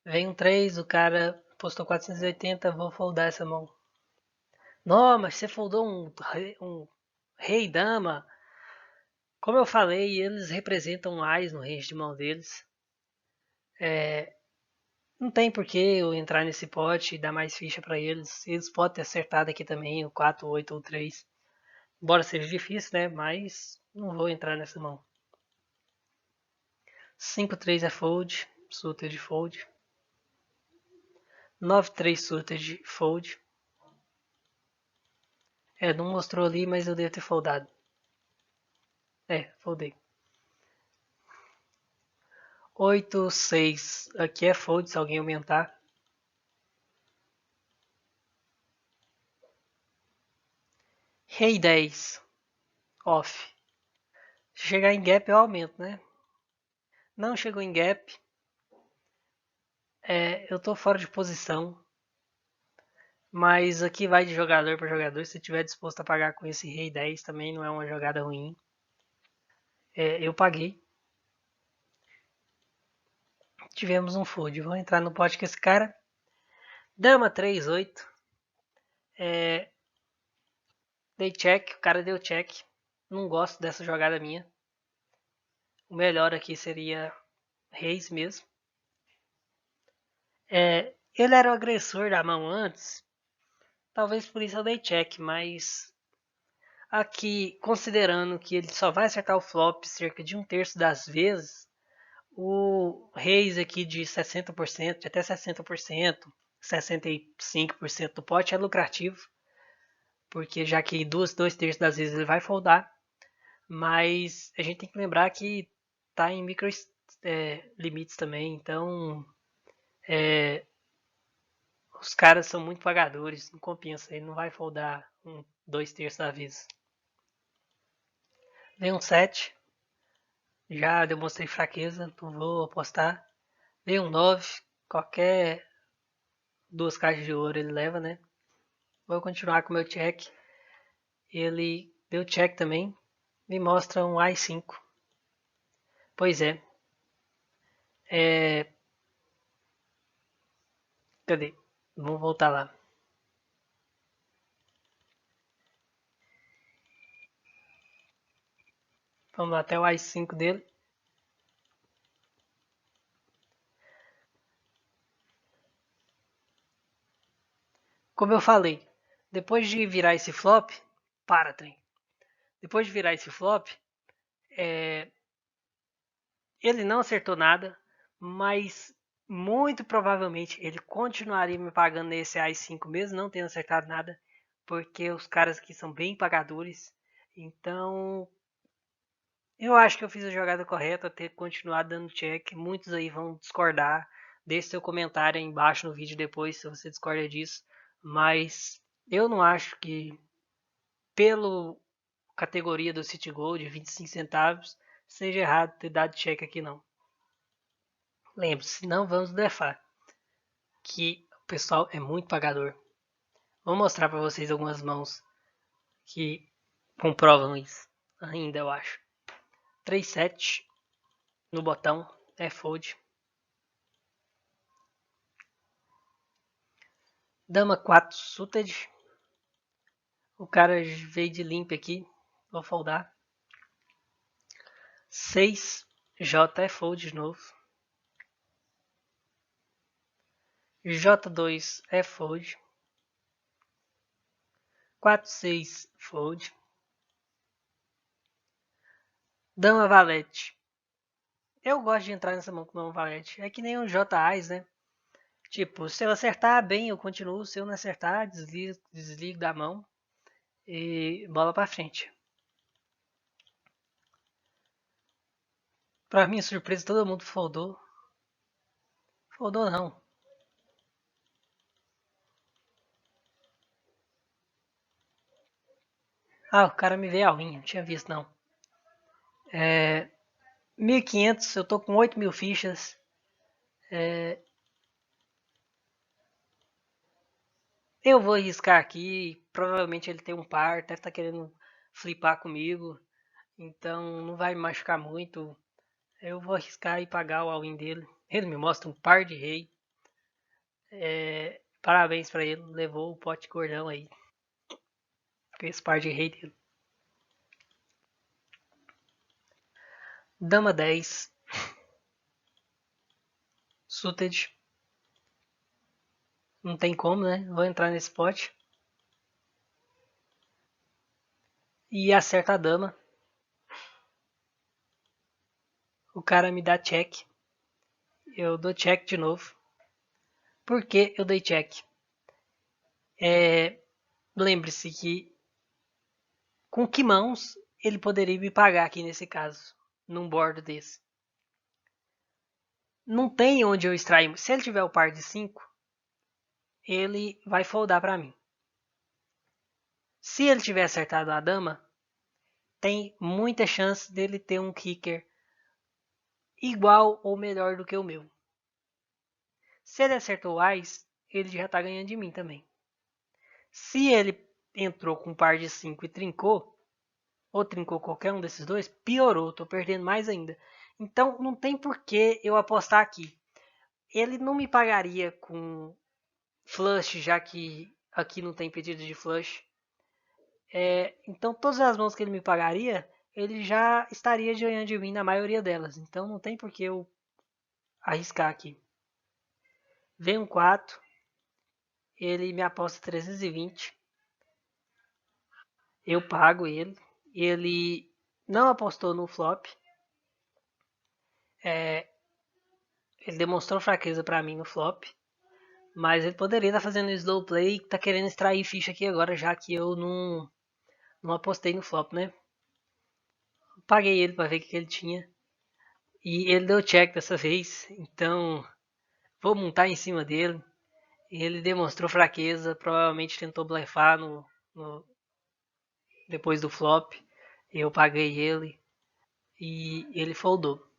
Vem um 3, o cara Postou 480, vou foldar essa mão. Não, mas você foldou um rei dama. Como eu falei, eles representam mais no range de mão deles. Não tem por que eu entrar nesse pote e dar mais ficha pra eles. Eles podem ter acertado aqui também, o 4, 8 ou 3. Embora seja difícil, né? Mas não vou entrar nessa mão. 5-3 é fold, suited fold. 9-3 suited fold. Não mostrou ali, mas eu devo ter foldado. Foldei. 8-6 aqui é fold se alguém aumentar. Rei 10 off. Se chegar em gap eu aumento, né? Não chegou em gap. Eu tô fora de posição. Mas aqui vai de jogador para jogador. Se estiver disposto a pagar com esse rei 10 também não é uma jogada ruim. Eu paguei. Tivemos um fold. Vou entrar no pote com esse cara. Dama 3-8. Dei check. O cara deu check. Não gosto dessa jogada minha. O melhor aqui seria reis mesmo. Ele era o agressor da mão antes. Talvez por isso eu dei check, mas aqui, considerando que ele só vai acertar o flop cerca de 1/3 das vezes, o reis aqui de 60%, de até 60%, 65% do pote é lucrativo, porque já que 2/3 das vezes ele vai foldar, mas a gente tem que lembrar que tá em micro limites também, então os caras são muito pagadores, não compensa, ele não vai foldar 2/3 da vez. Vem um 7, já demonstrei fraqueza, não vou apostar. Vem um 9, qualquer 2 caixas de ouro ele leva, né? Vou continuar com o meu check. Ele deu check também, me mostra um AI5. Pois é. Cadê? Vamos voltar lá. Vamos até o AI5 dele. Como eu falei, depois de virar esse flop, para, trem. Depois de virar esse flop, ele não acertou nada, mas muito provavelmente ele continuaria me pagando nesse AI5 mesmo não tendo acertado nada, porque os caras aqui são bem pagadores. Então, eu acho que eu fiz a jogada correta, ter continuado dando check. Muitos aí vão discordar. Deixe seu comentário aí embaixo no vídeo depois se você discorda disso. Mas eu não acho que, pela categoria do City Gold, 25 centavos, seja errado ter dado check aqui não. Lembre-se, não vamos blefar, que o pessoal é muito pagador. Vou mostrar para vocês algumas mãos que comprovam isso ainda, eu acho. 3-7 no botão, fold. Dama 4 suited. O cara veio de limp aqui, vou foldar. 6 J é fold de novo. J2 é fold. 4-6 fold. Dama valete. Eu gosto de entrar nessa mão com dama valete. É que nem um J-Ais, né? Tipo, se eu acertar bem, eu continuo. Se eu não acertar, desligo da mão. E bola pra frente. Pra minha surpresa, todo mundo foldou. Foldou não. Ah, o cara me veio a unha, não tinha visto não. 1.500, eu tô com 8.000 fichas. Eu vou arriscar aqui, provavelmente ele tem um par, deve estar querendo flipar comigo, então não vai me machucar muito. Eu vou arriscar e pagar o all-in dele. Ele me mostra um par de rei. Parabéns pra ele, levou o pote gordão aí. Com esse par de rei dele. Dama 10. Suited. Não tem como, né? Vou entrar nesse pote. E acerta a dama. O cara me dá check. Eu dou check de novo. Por que eu dei check? Lembre-se que com que mãos ele poderia me pagar aqui nesse caso, num board desse. Não tem onde eu extrair. Se ele tiver o par de 5, ele vai foldar para mim. Se ele tiver acertado a dama, tem muita chance dele ter um kicker igual ou melhor do que o meu. Se ele acertou o Ás, ele já tá ganhando de mim também. Se ele entrou com um par de 5 e trincou, ou trincou qualquer um desses dois, piorou, tô perdendo mais ainda. Então não tem por que eu apostar aqui. Ele não me pagaria com flush, já que aqui não tem pedido de flush. Então todas as mãos que ele me pagaria, ele já estaria ganhando de mim na maioria delas. Então não tem por que eu arriscar aqui. Vem um 4, ele me aposta 320. Eu pago ele. Ele não apostou no flop. Ele demonstrou fraqueza pra mim no flop. Mas ele poderia estar fazendo slow play e tá querendo extrair ficha aqui agora, já que eu não apostei no flop, né? Paguei ele pra ver o que ele tinha. E ele deu check dessa vez. Então vou montar em cima dele. Ele demonstrou fraqueza. Provavelmente tentou blefar depois do flop. Eu paguei ele. E ele foldou.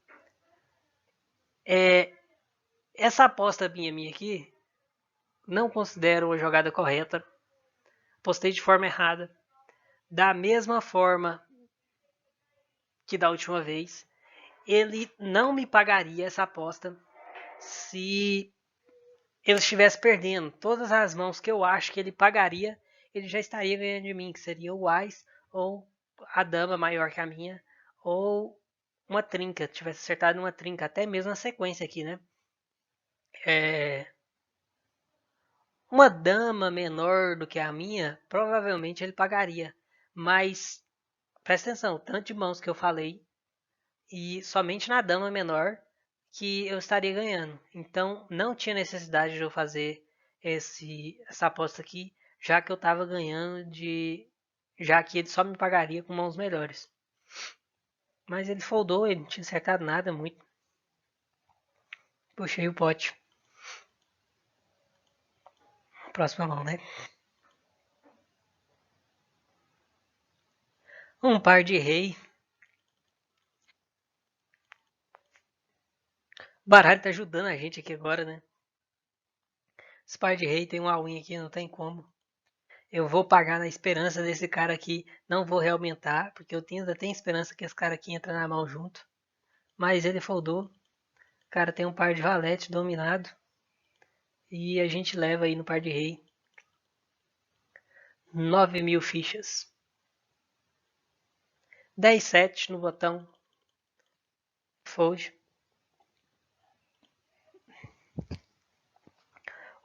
Essa aposta minha aqui, não considero uma jogada correta. Postei de forma errada. Da mesma forma que da última vez, ele não me pagaria essa aposta se ele estivesse perdendo. Todas as mãos que eu acho que ele pagaria, ele já estaria ganhando de mim, que seria o Ás ou a dama maior que a minha, ou uma trinca, tivesse acertado uma trinca, até mesmo a sequência aqui, né? Uma dama menor do que a minha, provavelmente ele pagaria. Mas, presta atenção, tanto de mãos que eu falei, e somente na dama menor que eu estaria ganhando. Então, não tinha necessidade de eu fazer essa aposta aqui, já que eu estava ganhando já que ele só me pagaria com mãos melhores. Mas ele foldou, ele não tinha acertado nada muito. Puxei o pote. Próxima mão, né? Um par de rei. O baralho tá ajudando a gente aqui agora, né? Esse par de rei tem um all-in aqui, não tem como. Eu vou pagar na esperança desse cara aqui. Não vou reaumentar, porque eu ainda tenho esperança que esse cara aqui entra na mão junto. Mas ele foldou. O cara tem um par de valete dominado. E a gente leva aí no par de rei 9.000 fichas. 10-7 no botão. Fold.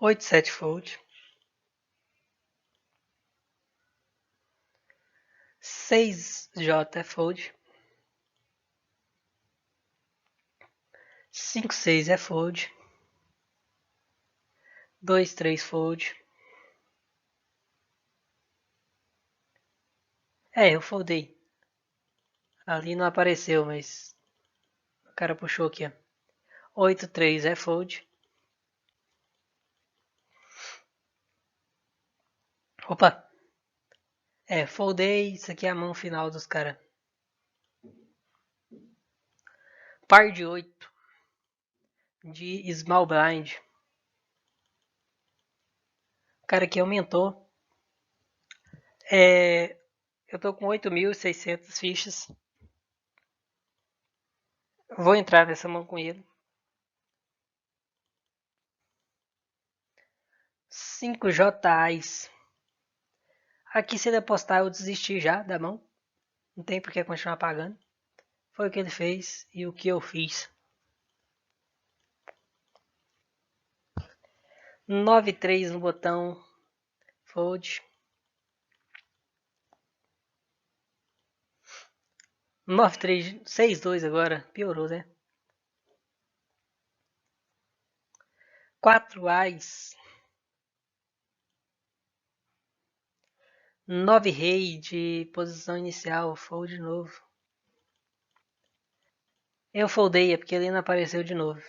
8-7 fold. 6J fold. 5-6 é fold. 2-3 fold. Eu foldei. Ali não apareceu, mas o cara puxou aqui, ó. 8-3 é fold. Opa! Foldei. Isso aqui é a mão final dos caras. Par de 8 de Small Blind. O cara aqui aumentou. Eu tô com 8.600 fichas. Vou entrar nessa mão com ele. 5 Jais. Aqui se ele apostar eu desisti já da mão. Não tem por que continuar pagando. Foi o que ele fez e o que eu fiz. 9-3 no botão. Fold. 9-3, 6-2 agora. Piorou, né? 4 Ais. 9 Rei de posição inicial. Fold de novo. Eu foldei, é porque ele não apareceu de novo.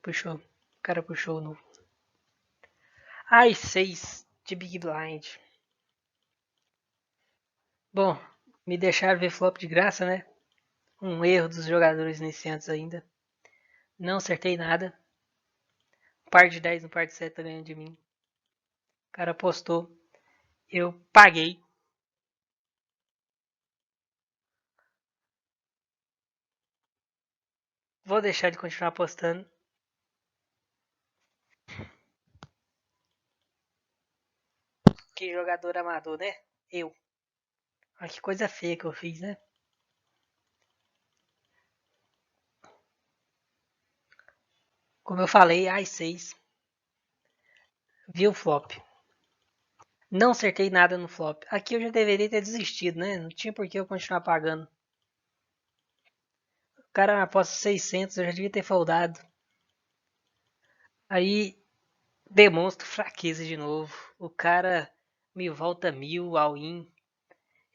Puxou. O cara puxou no. Ai, 6 de Big Blind. Bom, me deixaram ver flop de graça, né? Um erro dos jogadores iniciantes ainda. Não acertei nada. Par de 10 no par de 7 tá ganhando de mim. O cara apostou. Eu paguei. Vou deixar de continuar apostando. Que jogador amador, né? Eu. Olha que coisa feia que eu fiz, né? Como eu falei, ai 6. Viu o flop. Não acertei nada no flop. Aqui eu já deveria ter desistido, né? Não tinha por que eu continuar pagando. O cara me aposta 600, eu já devia ter foldado. Aí demonstro fraqueza de novo. O cara me volta 1000 all-in.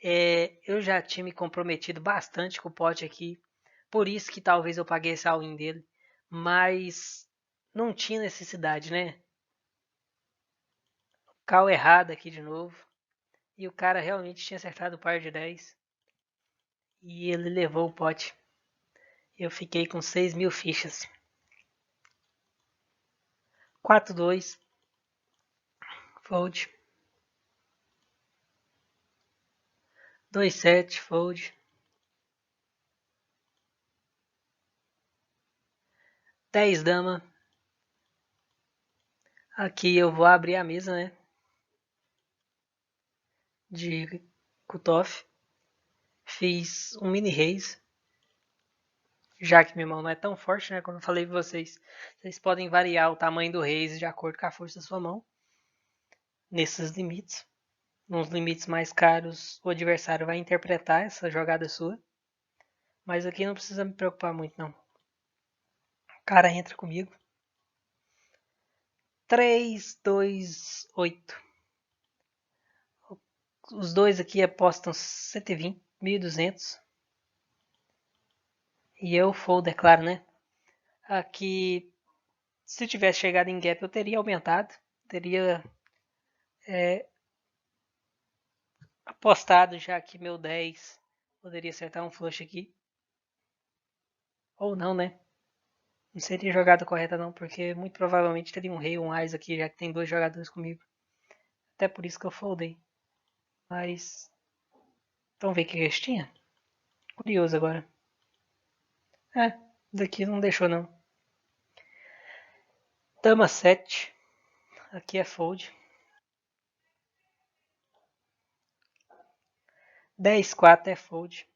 Eu já tinha me comprometido bastante com o pote aqui. Por isso que talvez eu paguei esse all-in dele. Mas não tinha necessidade, né? Cal errado aqui de novo. E o cara realmente tinha acertado o par de 10. E ele levou o pote. Eu fiquei com 6.000 fichas. 4-2. Fold. 2-7. Fold. 10 dama. Aqui eu vou abrir a mesa, né? De cutoff. Fiz um mini raise. Já que minha mão não é tão forte, né? Como eu falei pra vocês. Vocês podem variar o tamanho do raise de acordo com a força da sua mão. Nesses limites. Nos limites mais caros, o adversário vai interpretar essa jogada sua. Mas aqui não precisa me preocupar muito, não. O cara entra comigo. 3-2-8. Os dois aqui apostam 120, 1.200. E eu fold, é claro, né? Aqui, se tivesse chegado em gap, eu teria aumentado. Teria apostado já que meu 10 poderia acertar um flush aqui. Ou não, né? Não seria jogada correta não, porque muito provavelmente teria um rei ou um ás aqui, já que tem dois jogadores comigo. Até por isso que eu foldei. Mas, vamos ver o que eles tinham. Curioso agora. Daqui não deixou não. Dama 7. Aqui é fold. 10-4 é fold.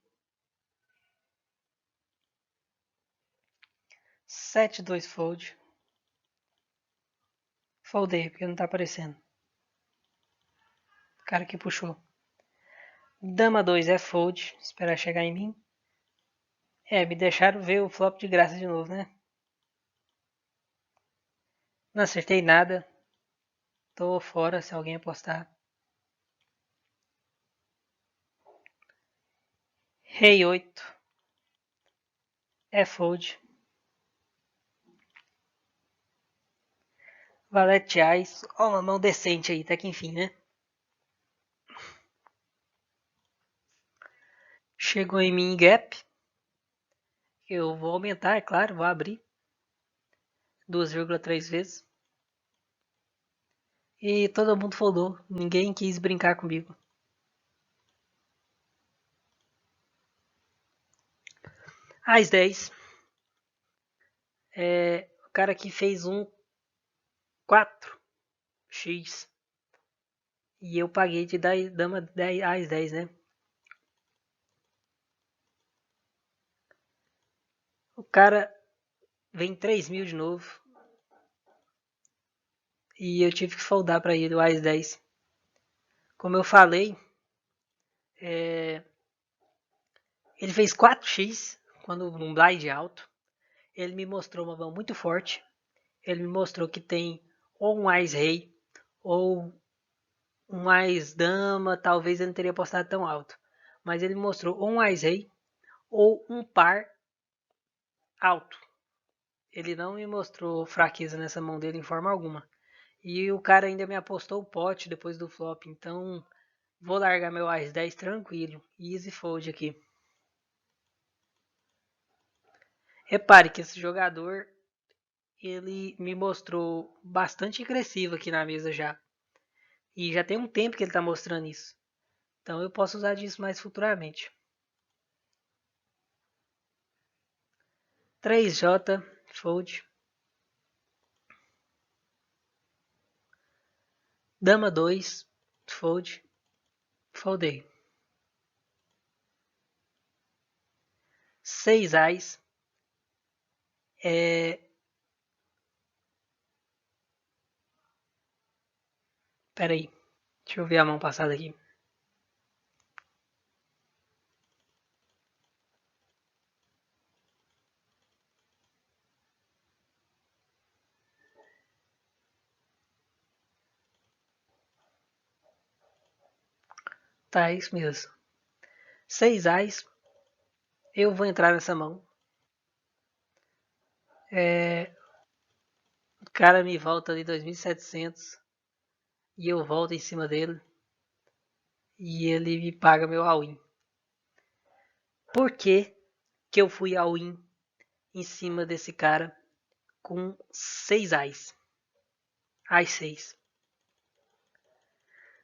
7-2 fold. Foldei, porque não tá aparecendo. O cara que puxou. Dama 2 é fold. Esperar chegar em mim. Me deixaram ver o flop de graça de novo, né? Não acertei nada. Tô fora se alguém apostar. Rei 8. É fold. Valete ás. Ó, uma mão decente aí, até que enfim, né? Chegou em mim gap. Eu vou aumentar, é claro, vou abrir. 2,3 vezes. E todo mundo foldou. Ninguém quis brincar comigo. Ás 10. O cara que fez um 4x. E eu paguei de dama 10, as 10, né? O cara vem 3.000 de novo. E eu tive que foldar para ele o as 10. Como eu falei, ele fez 4x quando um blind alto. Ele me mostrou uma mão muito forte. Ele me mostrou que tem ou um as rei ou um as dama. Talvez ele não teria postado tão alto. Mas ele me mostrou ou um as rei ou um par alto. Ele não me mostrou fraqueza nessa mão dele em forma alguma. E o cara ainda me apostou o pote depois do flop. Então vou largar meu as 10 tranquilo. Easy fold aqui. Repare que esse jogador ele me mostrou bastante agressivo aqui na mesa já. E já tem um tempo que ele está mostrando isso. Então eu posso usar disso mais futuramente. 3J, fold. Dama 2, fold. Foldei. 6 ais. Pera aí. Deixa eu ver a mão passada aqui. Tá, é isso mesmo. 6 ais. Eu vou entrar nessa mão. O cara me volta ali 2.700 e eu volto em cima dele e ele me paga meu all-in. Por que que eu fui all-in em cima desse cara com 6 ais? As 6.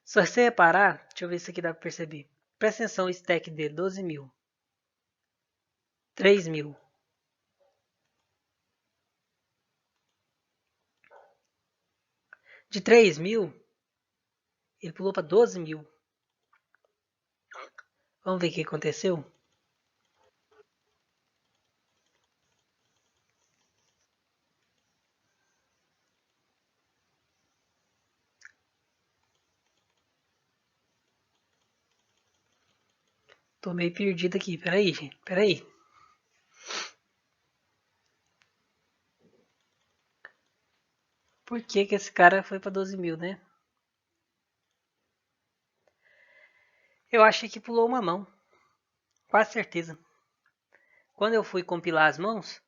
Se você reparar, deixa eu ver se aqui dá pra perceber. Presta atenção, o stack dele, 12.000. 3.000. De 3.000, ele pulou pra 12.000. Vamos ver o que aconteceu? Tô meio perdido aqui. Peraí, gente. Peraí. Por que que esse cara foi pra 12.000, né? Eu achei que pulou uma mão. Quase certeza. Quando eu fui compilar as mãos,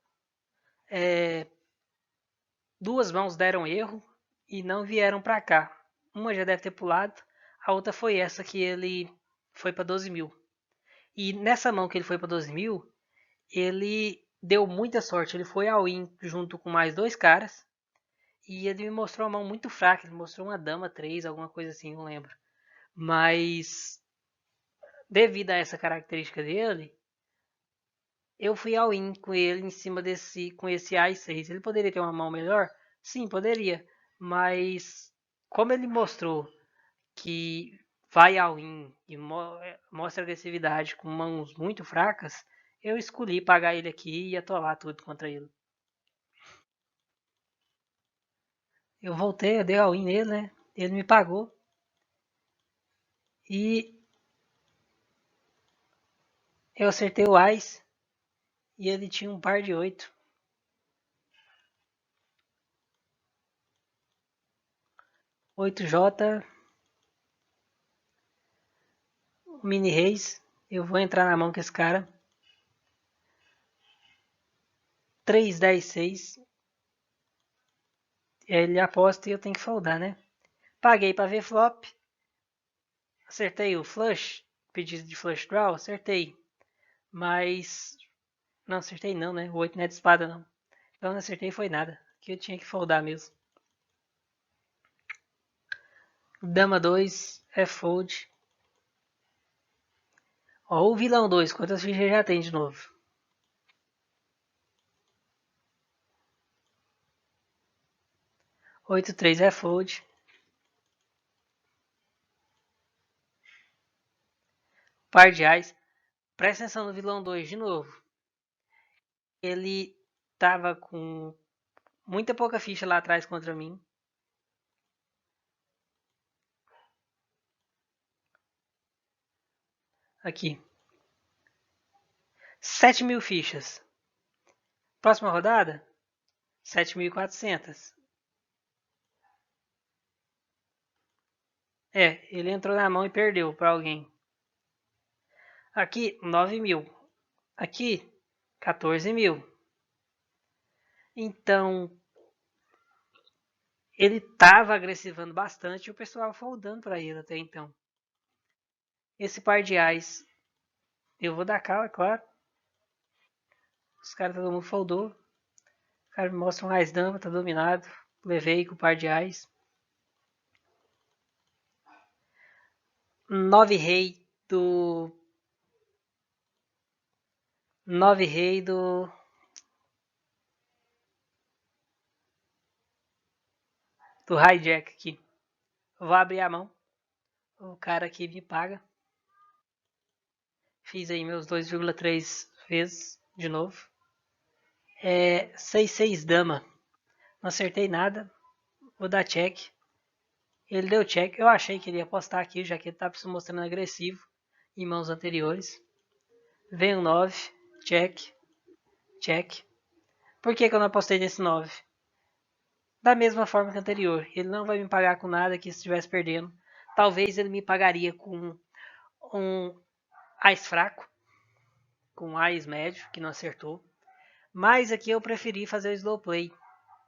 duas mãos deram erro e não vieram pra cá. Uma já deve ter pulado, a outra foi essa que ele foi pra 12.000. E nessa mão que ele foi pra 12.000, ele deu muita sorte. Ele foi all-in junto com mais dois caras. E ele me mostrou uma mão muito fraca. Ele mostrou uma dama 3, alguma coisa assim, não lembro. Mas devido a essa característica dele, eu fui all-in com ele em cima com esse A6. Ele poderia ter uma mão melhor? Sim, poderia. Mas como ele mostrou que vai all-in e mostra agressividade com mãos muito fracas, eu escolhi pagar ele aqui e atolar tudo contra ele. Eu voltei, eu dei all-in nele, né? Ele me pagou. E eu acertei o Ás. E ele tinha um par de 8. 8J, mini reis. Eu vou entrar na mão com esse cara. 3, 10, 6. Ele aposta e eu tenho que foldar, né? Paguei para ver flop. Acertei o flush. Pedido de flush draw. Acertei. Mas. Não, acertei não, né? O 8 não é de espada, não. Então não acertei foi nada. Que eu tinha que foldar mesmo. Dama 2 é fold. Ó, o vilão 2. Quantas fichas já tem de novo? 8-3 é fold. Par de ás. Presta atenção no vilão 2 de novo. Ele tava com muita pouca ficha lá atrás contra mim. Aqui. 7.000 fichas. Próxima rodada? 7.400. Ele entrou na mão e perdeu para alguém. Aqui, 9.000. Aqui, 14.000. Então, ele estava agressivando bastante e o pessoal foldando para ele até então. Esse par de ás, eu vou dar cal, é claro. Os caras, todo mundo foldou. O cara me mostra um ás dama, tá dominado. Levei com o par de ás. 9 rei do... 9 rei do... Do hijack aqui. Eu vou abrir a mão. O cara aqui me paga. Fiz aí meus 2,3 vezes de novo. 6-6 dama. Não acertei nada. Vou dar check. Ele deu check. Eu achei que ele ia apostar aqui, já que ele estava se mostrando agressivo em mãos anteriores. Vem o 9. Check. Check. Por que eu não apostei nesse 9? Da mesma forma que o anterior. Ele não vai me pagar com nada que estivesse perdendo. Talvez ele me pagaria com um ás fraco. Com um ás médio, que não acertou. Mas aqui eu preferi fazer o slow play.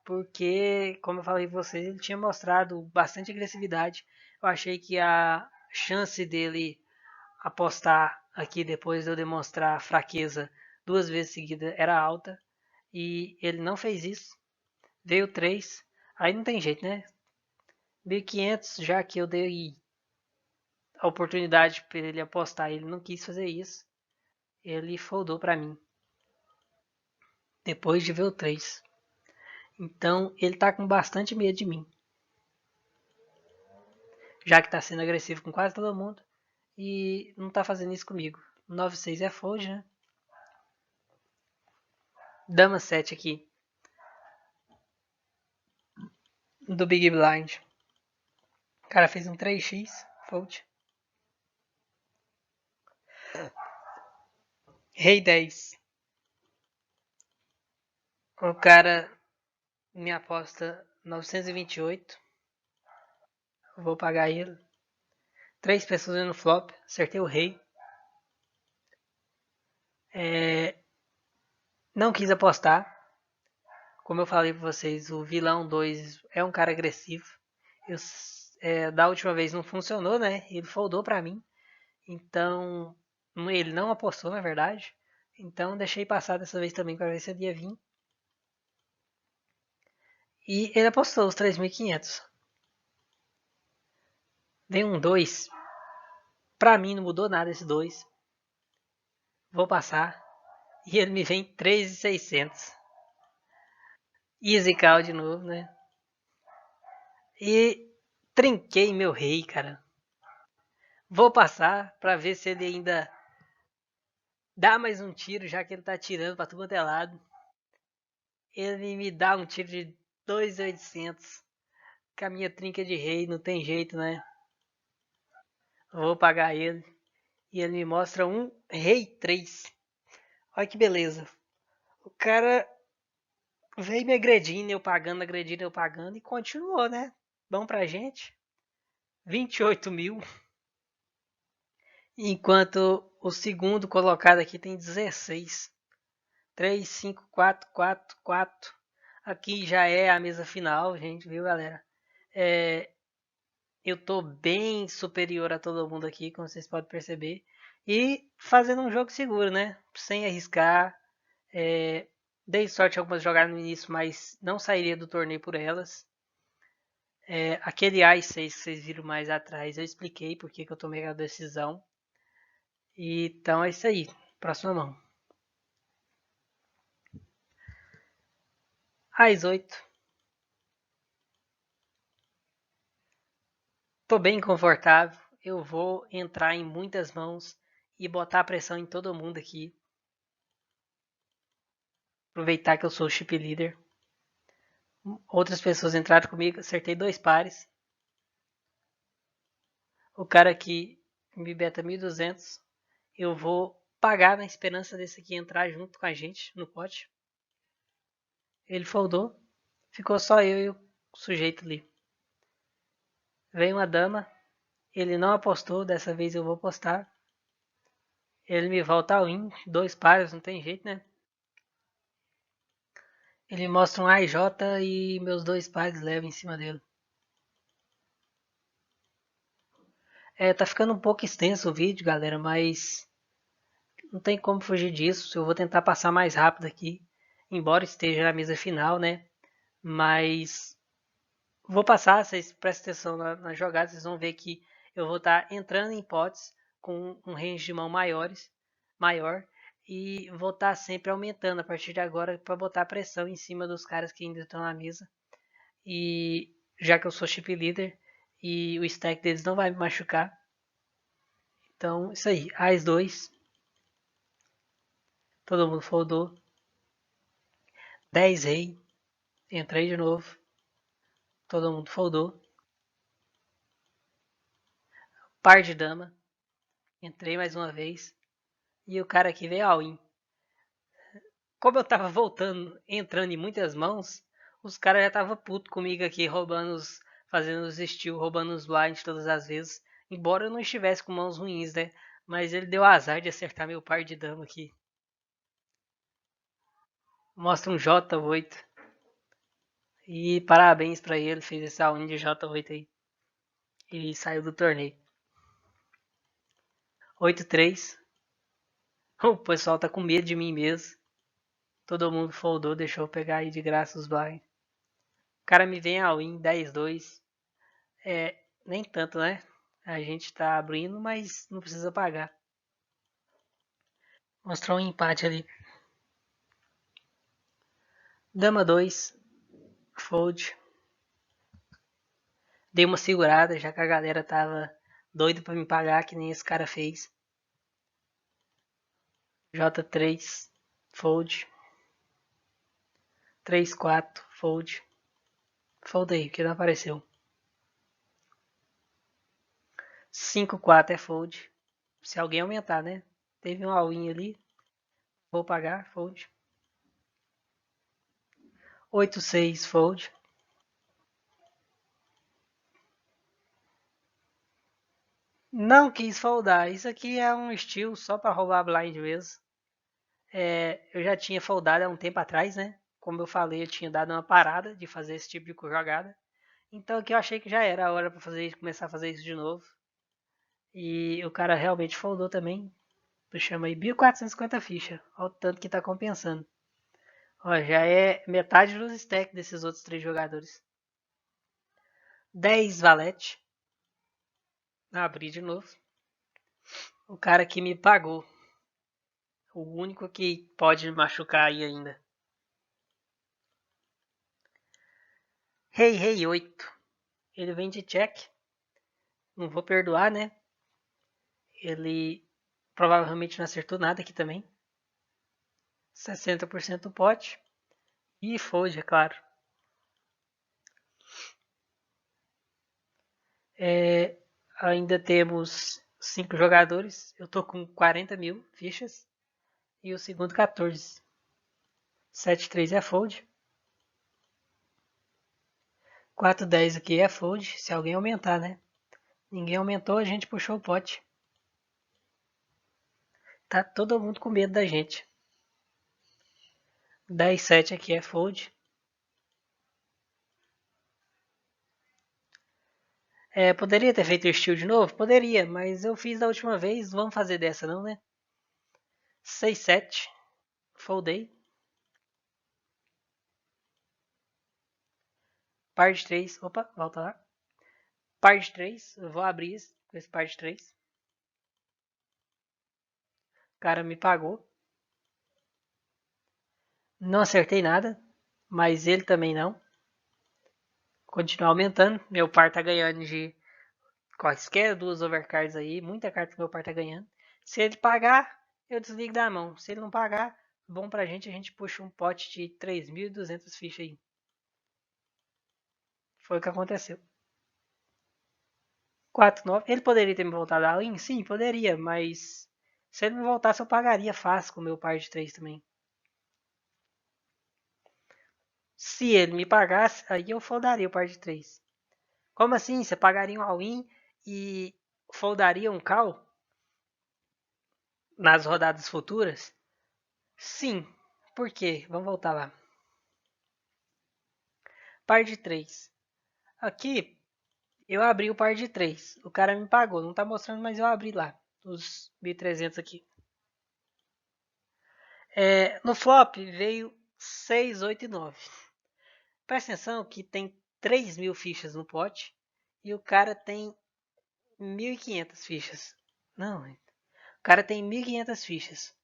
Porque, como eu falei para vocês, ele tinha mostrado bastante agressividade. Eu achei que a chance dele apostar aqui depois de eu demonstrar fraqueza 2 vezes seguida era alta. E ele não fez isso. Veio 3. Aí não tem jeito, né? 1.500, já que eu dei a oportunidade para ele apostar, ele não quis fazer isso. Ele foldou para mim. Depois de ver o 3. Então ele tá com bastante medo de mim. Já que tá sendo agressivo com quase todo mundo. E não tá fazendo isso comigo. 9-6 é fold, né? Dama 7 aqui. Do Big Blind. O cara fez um 3x. Fold. Rei 10. O cara me aposta 928. Vou pagar ele. 3 pessoas no flop. Acertei o rei. Não quis apostar. Como eu falei pra vocês, o vilão 2 é um cara agressivo. Da última vez não funcionou, né? Ele foldou pra mim. Então, ele não apostou, na verdade. Então, deixei passar dessa vez também para ver se ele ia vir. E ele apostou os 3.500. Vem um 2. Pra mim não mudou nada esse 2. Vou passar. E ele me vem 3.600. Easy call de novo, né? E trinquei meu rei, cara. Vou passar pra ver se ele ainda dá mais um tiro, já que ele tá tirando pra tudo quanto é lado. Ele me dá um tiro de 2.800. Com a minha trinca de rei, não tem jeito, né? Vou pagar ele. E ele me mostra um rei 3. Olha que beleza. O cara veio me agredindo, eu pagando. E continuou, né? Bom pra gente. 28.000. Enquanto o segundo colocado aqui tem 16. 3, 5, 4, 4, 4. Aqui já é a mesa final, gente, viu, galera? Eu tô bem superior a todo mundo aqui, como vocês podem perceber. E fazendo um jogo seguro, né? Sem arriscar. Dei sorte em algumas jogadas no início, mas não sairia do torneio por elas. Aquele A6 que vocês viram mais atrás, eu expliquei porque que eu tomei a decisão. Então é isso aí. Próxima mão. As 8. Tô bem confortável. Eu vou entrar em muitas mãos e botar pressão em todo mundo aqui. Aproveitar que eu sou o chip leader. Outras pessoas entraram comigo, acertei 2 pares. O cara aqui me beta 1.200. Eu vou pagar na esperança desse aqui entrar junto com a gente no pote. Ele foldou. Ficou só eu e o sujeito ali. Veio uma dama. Ele não apostou, dessa vez eu vou apostar. Ele me volta ao win, 2 pares, não tem jeito, né? Ele mostra um AJ e meus 2 pares levam em cima dele. Tá ficando um pouco extenso o vídeo, galera, mas não tem como fugir disso. Eu vou tentar passar mais rápido aqui, embora esteja na mesa final, né? Mas vou passar, vocês prestem atenção na jogada, vocês vão ver que eu vou estar entrando em potes com um range de mão maior e vou estar sempre aumentando a partir de agora para botar pressão em cima dos caras que ainda estão na mesa. E já que eu sou chip leader e o stack deles não vai me machucar. Então, isso aí. As 2. Todo mundo foldou. 10 rei. Entrei de novo. Todo mundo foldou. Par de dama. Entrei mais uma vez. E o cara aqui veio all-in. Como eu tava voltando, entrando em muitas mãos, os caras já tava puto comigo aqui, fazendo os steal, roubando os blinds todas as vezes. Embora eu não estivesse com mãos ruins, né? Mas ele deu azar de acertar meu par de dama aqui. Mostra um J8. E parabéns pra ele, fez esse all-in de J8 aí. E saiu do torneio. 8-3. O pessoal tá com medo de mim mesmo. Todo mundo foldou, deixou eu pegar aí de graça os blind. O cara me vem all-in 10-2. Nem tanto, né? A gente tá abrindo, mas não precisa pagar. Mostrou um empate ali. Dama 2. Fold. Dei uma segurada, já que a galera tava doida pra me pagar, que nem esse cara fez. J3. Fold. 3-4. Fold. Fold aí, que não apareceu. 5-4 é fold. Se alguém aumentar, né? Teve um all-in ali. Vou pagar, fold. 8-6, fold. Não quis foldar. Isso aqui é um estilo só para roubar blind mesmo. Eu já tinha foldado há um tempo atrás, né? Como eu falei, eu tinha dado uma parada de fazer esse tipo de jogada. Então aqui eu achei que já era a hora para começar a fazer isso de novo. E o cara realmente foldou também. Eu chamo aí 1.450 ficha. Olha o tanto que tá compensando. Ó, já é metade dos stacks desses outros 3 jogadores. 10 valete. Abri de novo. O cara que me pagou. O único que pode machucar aí ainda. Rei 8. Ele vem de check. Não vou perdoar, né? Ele provavelmente não acertou nada aqui também. 60% do pote. E fold, é claro. Ainda temos 5 jogadores. Eu tô com 40 mil fichas. E o segundo 14. 7-3 é fold. 4-10 aqui é fold. Se alguém aumentar, né? Ninguém aumentou, a gente puxou o pote. Tá todo mundo com medo da gente. 10-7 aqui é fold. Poderia ter feito o estilo de novo? Poderia, mas eu fiz da última vez. Vamos fazer dessa não, né? 6-7. Foldei. Par de 3. Opa, volta lá. Par de 3. Eu vou abrir com esse par de 3. O cara me pagou. Não acertei nada. Mas ele também não. Continua aumentando. Meu par tá ganhando de quaisquer duas overcards aí, muita carta que meu par tá ganhando. Se ele pagar, eu desligo da mão. Se ele não pagar, bom pra gente, a gente puxa um pote de 3.200 fichas aí. Foi o que aconteceu. 4-9. Ele poderia ter me voltado a all-in? Sim, poderia, mas se ele me voltasse eu pagaria fácil com o meu par de 3 também. Se ele me pagasse, aí eu foldaria o par de 3. Como assim? Você pagaria um all-in e foldaria um call nas rodadas futuras? Sim. Por quê? Vamos voltar lá. Par de 3. Aqui eu abri o par de 3. O cara me pagou. Não tá mostrando, mas eu abri lá. Os 1.300 aqui. No flop veio 6, 8 e 9. Presta atenção que tem 3.000 fichas no pote. E o cara tem 1.500 fichas. Não, o cara tem 1.500 fichas.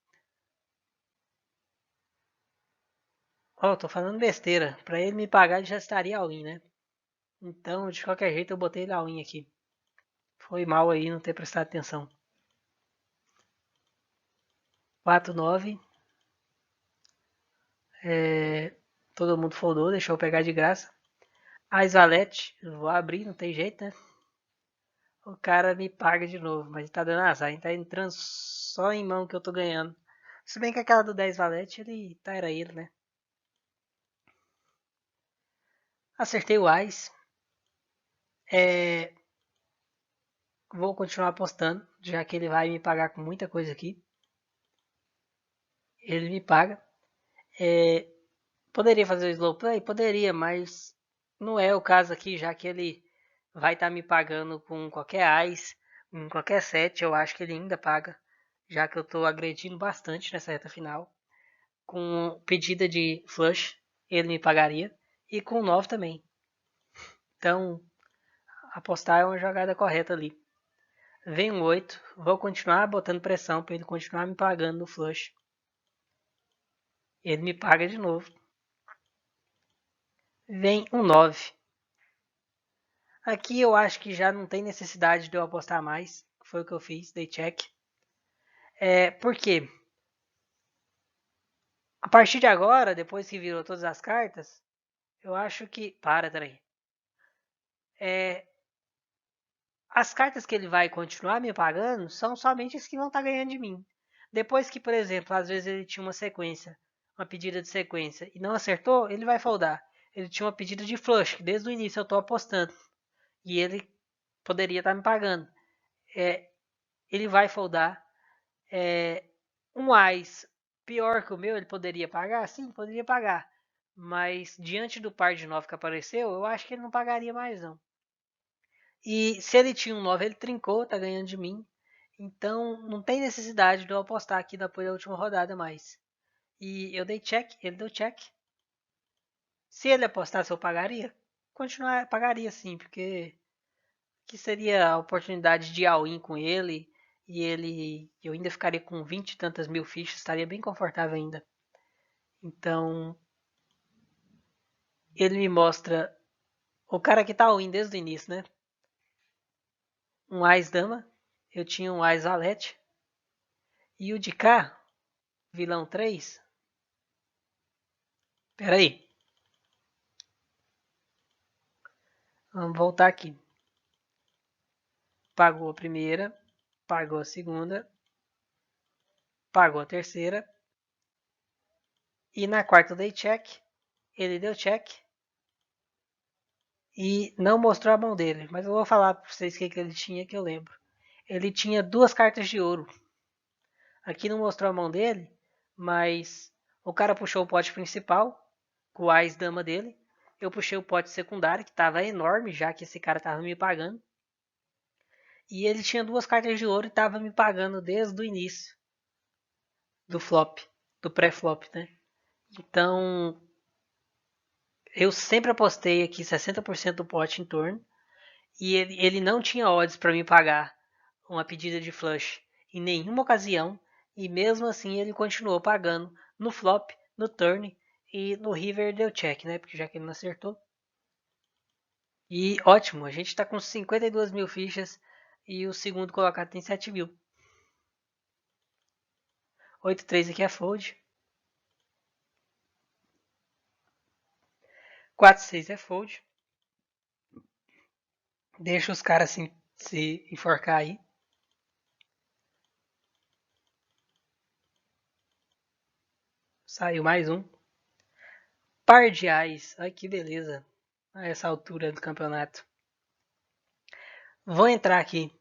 Ó, tô falando besteira. Pra ele me pagar, ele já estaria all-in, né? Então, de qualquer jeito, eu botei ele all-in aqui. Foi mal aí não ter prestado atenção. 4-9. Todo mundo foldou, deixou eu pegar de graça. As valete, vou abrir, não tem jeito, né? O cara me paga de novo, mas tá dando azar. Tá entrando só em mão que eu tô ganhando. Se bem que aquela do 10 valete, era ele, né? Acertei o Ais. Vou continuar apostando, já que ele vai me pagar com muita coisa aqui. Ele me paga. Poderia fazer o slow play? Poderia, mas não é o caso aqui, já que ele vai estar me pagando com qualquer Ice, em qualquer set, eu acho que ele ainda paga, já que eu estou agredindo bastante nessa reta final. Com pedida de flush, ele me pagaria, e com 9 também. Então, apostar é uma jogada correta ali. Vem um 8, vou continuar botando pressão para ele continuar me pagando no flush. Ele me paga de novo. Vem um 9. Aqui eu acho que já não tem necessidade de eu apostar mais. Foi o que eu fiz, dei check. Por quê? A partir de agora, depois que virou todas as cartas, eu acho que... Peraí. As cartas que ele vai continuar me pagando são somente as que vão estar ganhando de mim. Depois que, por exemplo, às vezes ele tinha uma sequência, uma pedida de sequência, e não acertou, ele vai foldar. Ele tinha uma pedida de flush, que desde o início eu estou apostando. E ele poderia estar me pagando. Ele vai foldar. Um AIS pior que o meu, ele poderia pagar? Sim, poderia pagar. Mas diante do par de 9 que apareceu, eu acho que ele não pagaria mais não. E se ele tinha um 9, ele trincou, tá ganhando de mim. Então não tem necessidade de eu apostar aqui depois da última rodada mais. E eu dei check, ele deu check. Se ele apostasse, eu pagaria? Pagaria sim, porque que seria a oportunidade de all-in com ele. E eu ainda ficaria com 20 e tantas mil fichas, estaria bem confortável ainda. Então, ele me mostra o cara que tá all-in desde o início, né? Um Ás Dama, eu tinha um Ás Valete. E o de cá, vilão 3. Pera aí. Vamos voltar aqui. Pagou a primeira, pagou a segunda, pagou a terceira. E na quarta eu dei check. Ele deu check. E não mostrou a mão dele. Mas eu vou falar pra vocês o que ele tinha que eu lembro. Ele tinha 2 cartas de ouro. Aqui não mostrou a mão dele, mas o cara puxou o pote principal, com o Ás Dama dele. Eu puxei o pote secundário, que estava enorme, já que esse cara estava me pagando. E ele tinha 2 cartas de ouro e estava me pagando desde o início do flop, do pré-flop, né? Então, eu sempre apostei aqui 60% do pote em torno. E ele não tinha odds para me pagar uma pedida de flush em nenhuma ocasião. E mesmo assim ele continuou pagando no flop, no turn e no river deu check, né? Porque já que ele não acertou. E ótimo, a gente está com 52 mil fichas. E o segundo colocado tem 7.000. 8-3 aqui é fold. 4-6 é fold. Deixa os caras se enforcar aí. Saiu mais um. Par de ais. Ai, que beleza. A essa altura do campeonato. Vou entrar aqui.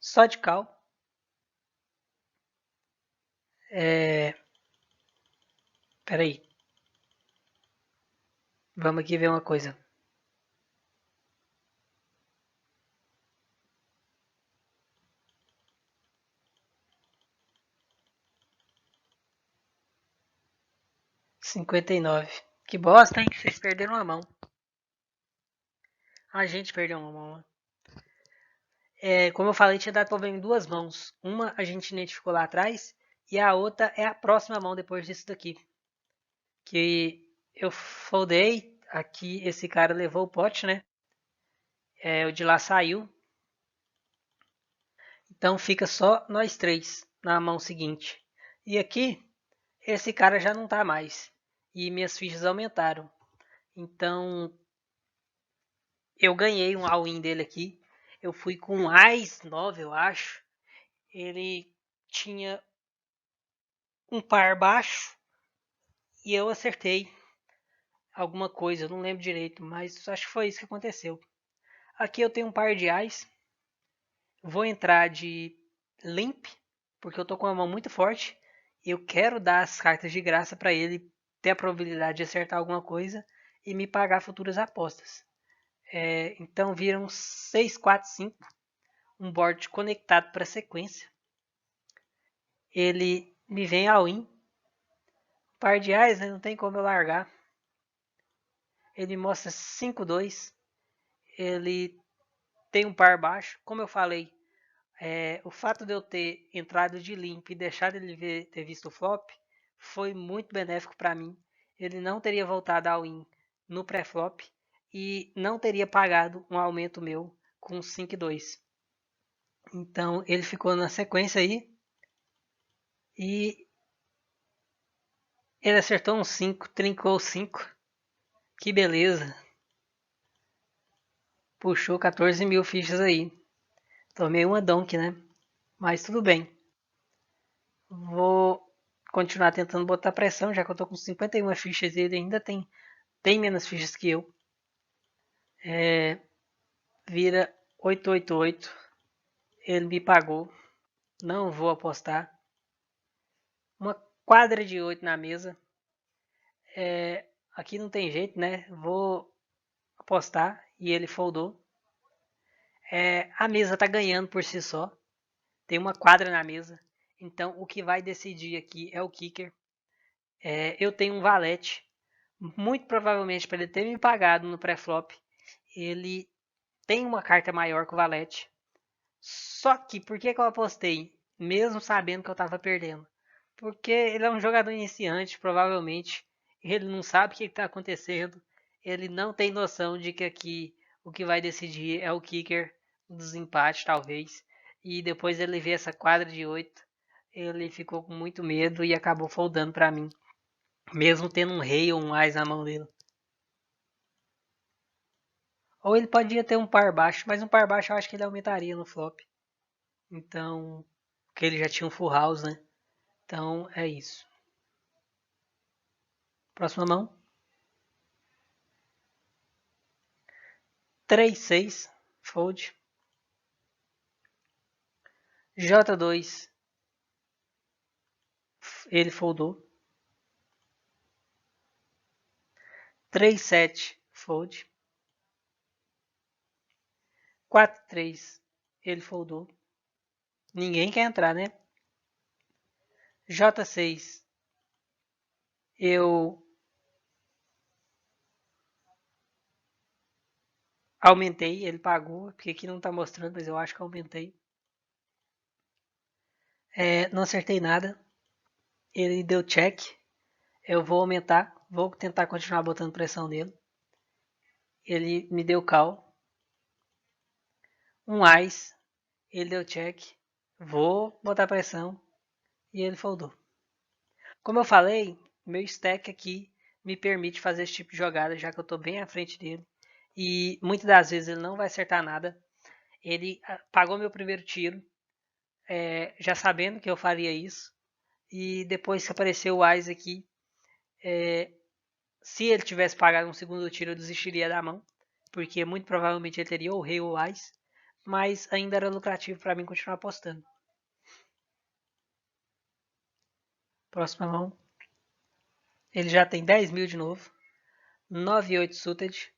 Só de cal. Peraí. Vamos aqui ver uma coisa. R$59. Que bosta, hein? Vocês perderam a mão. A gente perdeu uma mão. Como eu falei, tinha dado problema em duas mãos. Uma a gente identificou lá atrás e a outra é a próxima mão depois disso daqui. Que eu foldei, aqui esse cara levou o pote, né? O de lá saiu. Então fica só nós três na mão seguinte. E aqui, esse cara já não tá mais. E minhas fichas aumentaram. Então eu ganhei um all-in dele aqui. Eu fui com um Ás 9, eu acho. Ele tinha um par baixo e eu acertei alguma coisa, eu não lembro direito, mas acho que foi isso que aconteceu. Aqui eu tenho um par de Ás. Vou entrar de limp, porque eu tô com uma mão muito forte. Eu quero dar as cartas de graça para ele ter a probabilidade de acertar alguma coisa e me pagar futuras apostas. Então viram 6, 4, 5. Um board conectado para sequência. Ele me vem all-in. Par de Ás, né? Não tem como eu largar. Ele mostra 5-2. Ele tem um par baixo. Como eu falei, o fato de eu ter entrado de limp e deixado ele ter visto o flop foi muito benéfico para mim. Ele não teria voltado ao win no pré-flop e não teria pagado um aumento meu com 5-2. Então ele ficou na sequência aí e ele acertou um 5, trincou 5. Que beleza. Puxou 14.000 fichas aí. Tomei uma donk, né? Mas tudo bem. Vou continuar tentando botar pressão, já que eu tô com 51 fichas e ele ainda tem menos fichas que eu. Vira 888. Ele me pagou. Não vou apostar. Uma quadra de 8 na mesa. Aqui não tem jeito, né? Vou apostar. E ele foldou. A mesa tá ganhando por si só. Tem uma quadra na mesa. Então o que vai decidir aqui é o kicker. Eu tenho um valete. Muito provavelmente para ele ter me pagado no pré-flop, ele tem uma carta maior que o valete. Só que, por que eu apostei? Mesmo sabendo que eu estava perdendo. Porque ele é um jogador iniciante, provavelmente. Ele não sabe o que está acontecendo. Ele não tem noção de que aqui o que vai decidir é o kicker dos empates, talvez. E depois ele vê essa quadra de 8. Ele ficou com muito medo e acabou foldando para mim. Mesmo tendo um rei ou um ás na mão dele. Ou ele podia ter um par baixo, mas um par baixo eu acho que ele aumentaria no flop. Então, porque ele já tinha um full house, né? Então é isso. Próxima mão. 3-6, fold. J2, ele foldou. 3-7, fold. 4-3, ele foldou. Ninguém quer entrar, né? J6, eu aumentei, ele pagou, porque aqui não tá mostrando, mas eu acho que aumentei. Não acertei nada. Ele deu check. Eu vou aumentar, vou tentar continuar botando pressão nele. Ele me deu call. Um Ice, ele deu check. Vou botar pressão e ele foldou. Como eu falei, meu stack aqui me permite fazer esse tipo de jogada, já que eu estou bem à frente dele. E muitas das vezes ele não vai acertar nada. Ele pagou meu primeiro tiro, já sabendo que eu faria isso. E depois que apareceu o Ice aqui, se ele tivesse pagado um segundo tiro, eu desistiria da mão. Porque muito provavelmente ele teria ou rei ou Ice. Mas ainda era lucrativo para mim continuar apostando. Próxima mão. Ele já tem 10 mil de novo. 9-8 suited.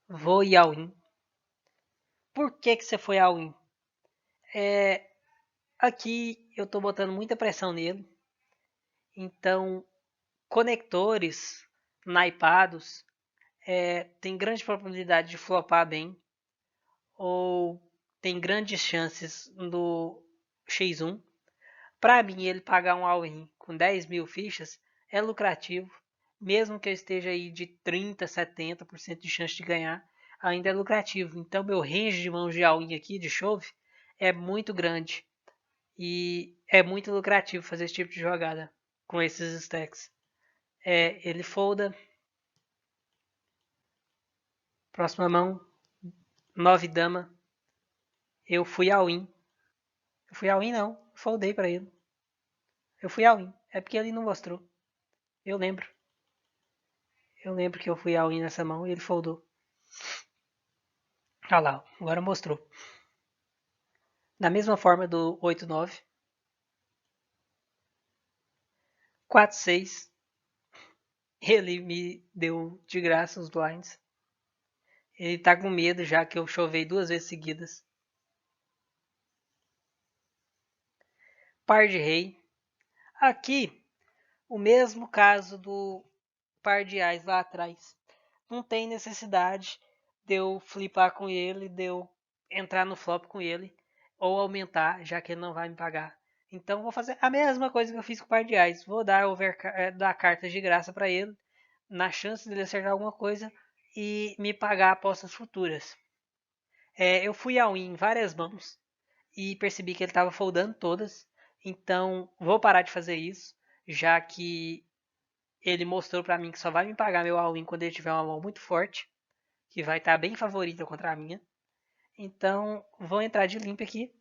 Vou ir all-in. Por que você foi all-in? Aqui eu estou botando muita pressão nele. Então, conectores naipados tem grande probabilidade de flopar bem. Ou tem grandes chances do X1. Para mim, ele pagar um all-in com 10 mil fichas é lucrativo. Mesmo que eu esteja aí de 30%, 70% de chance de ganhar, ainda é lucrativo. Então, meu range de mãos de all-in aqui, de chove, é muito grande. E é muito lucrativo fazer esse tipo de jogada com esses stacks. Ele folda. Próxima mão, 9 dama. Eu fui all-in. Eu fui all-in não, foldei para ele. Eu fui all-in. É porque ele não mostrou. Eu lembro. Eu lembro que eu fui all-in nessa mão e ele foldou. Ah lá, agora mostrou. Da mesma forma do 8-9. 4-6. Ele me deu de graça os blinds. Ele tá com medo já que eu chovei 2 vezes seguidas. Par de rei. Aqui, o mesmo caso do par de ais lá atrás. Não tem necessidade de eu flipar com ele, de eu entrar no flop com ele, ou aumentar, já que ele não vai me pagar. Então vou fazer a mesma coisa que eu fiz com o par de ais. Vou dar, dar cartas de graça para ele, na chance dele acertar alguma coisa e me pagar apostas futuras. Eu fui ao win em várias mãos e percebi que ele estava foldando todas. Então vou parar de fazer isso, já que ele mostrou para mim que só vai me pagar meu all-in quando ele tiver uma mão muito forte, que vai estar bem favorita contra a minha. Então vou entrar de limpo aqui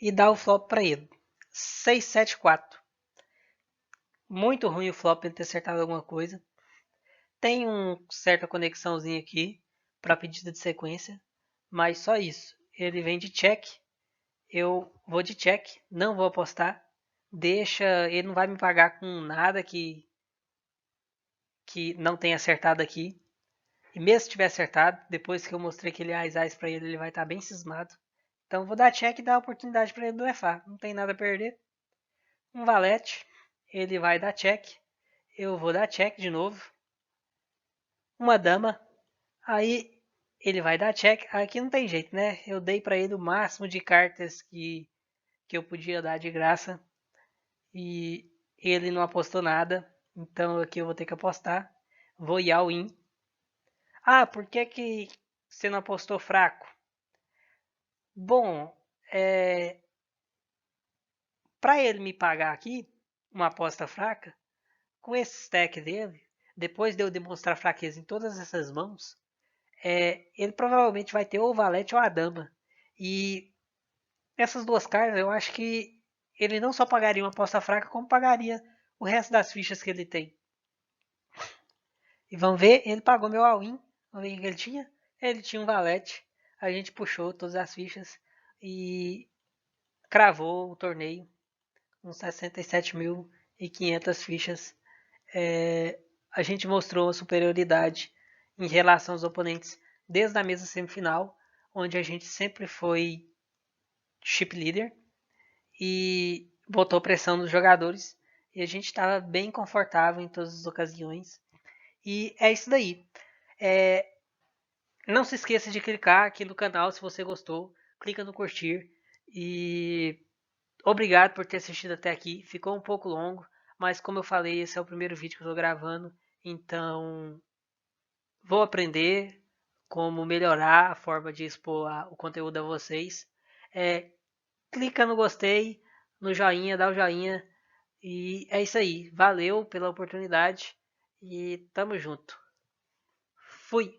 e dar o flop para ele. 6-7-4. Muito ruim o flop ele ter acertado alguma coisa. Tem uma certa conexãozinha aqui para pedida de sequência, mas só isso. Ele vem de check, eu vou de check, não vou apostar. Deixa, ele não vai me pagar com nada que não tenha acertado aqui. E mesmo se tiver acertado, depois que eu mostrei aquele ais para ele, ele vai estar bem cismado. Então vou dar check e dar a oportunidade para ele blefar. Não tem nada a perder. Um valete, ele vai dar check. Eu vou dar check de novo. Uma dama, aí ele vai dar check. Aqui não tem jeito, né? Eu dei para ele o máximo de cartas que eu podia dar de graça. E ele não apostou nada. Então aqui eu vou ter que apostar. Vou ir all in. Ah, por que você não apostou fraco? Bom, para ele me pagar aqui uma aposta fraca, com esse stack dele, depois de eu demonstrar fraqueza em todas essas mãos, ele provavelmente vai ter ou o valete ou a dama. E essas duas cartas eu acho que ele não só pagaria uma aposta fraca, como pagaria o resto das fichas que ele tem. E vamos ver, ele pagou meu all-in. Vamos ver o que ele tinha. Ele tinha um valete. A gente puxou todas as fichas e cravou o torneio com 67.500 fichas. A gente mostrou uma superioridade em relação aos oponentes desde a mesa semifinal, onde a gente sempre foi chip leader e botou pressão nos jogadores e a gente estava bem confortável em todas as ocasiões. E é isso daí. Não se esqueça de clicar aqui no canal se você gostou. Clica no curtir. E obrigado por ter assistido até aqui. Ficou um pouco longo, mas como eu falei, esse é o primeiro vídeo que eu estou gravando. Então, vou aprender. como melhorar a forma de expor o conteúdo a vocês. Clica no gostei, no joinha, dá o joinha. E é isso aí. Valeu pela oportunidade e tamo junto. Fui!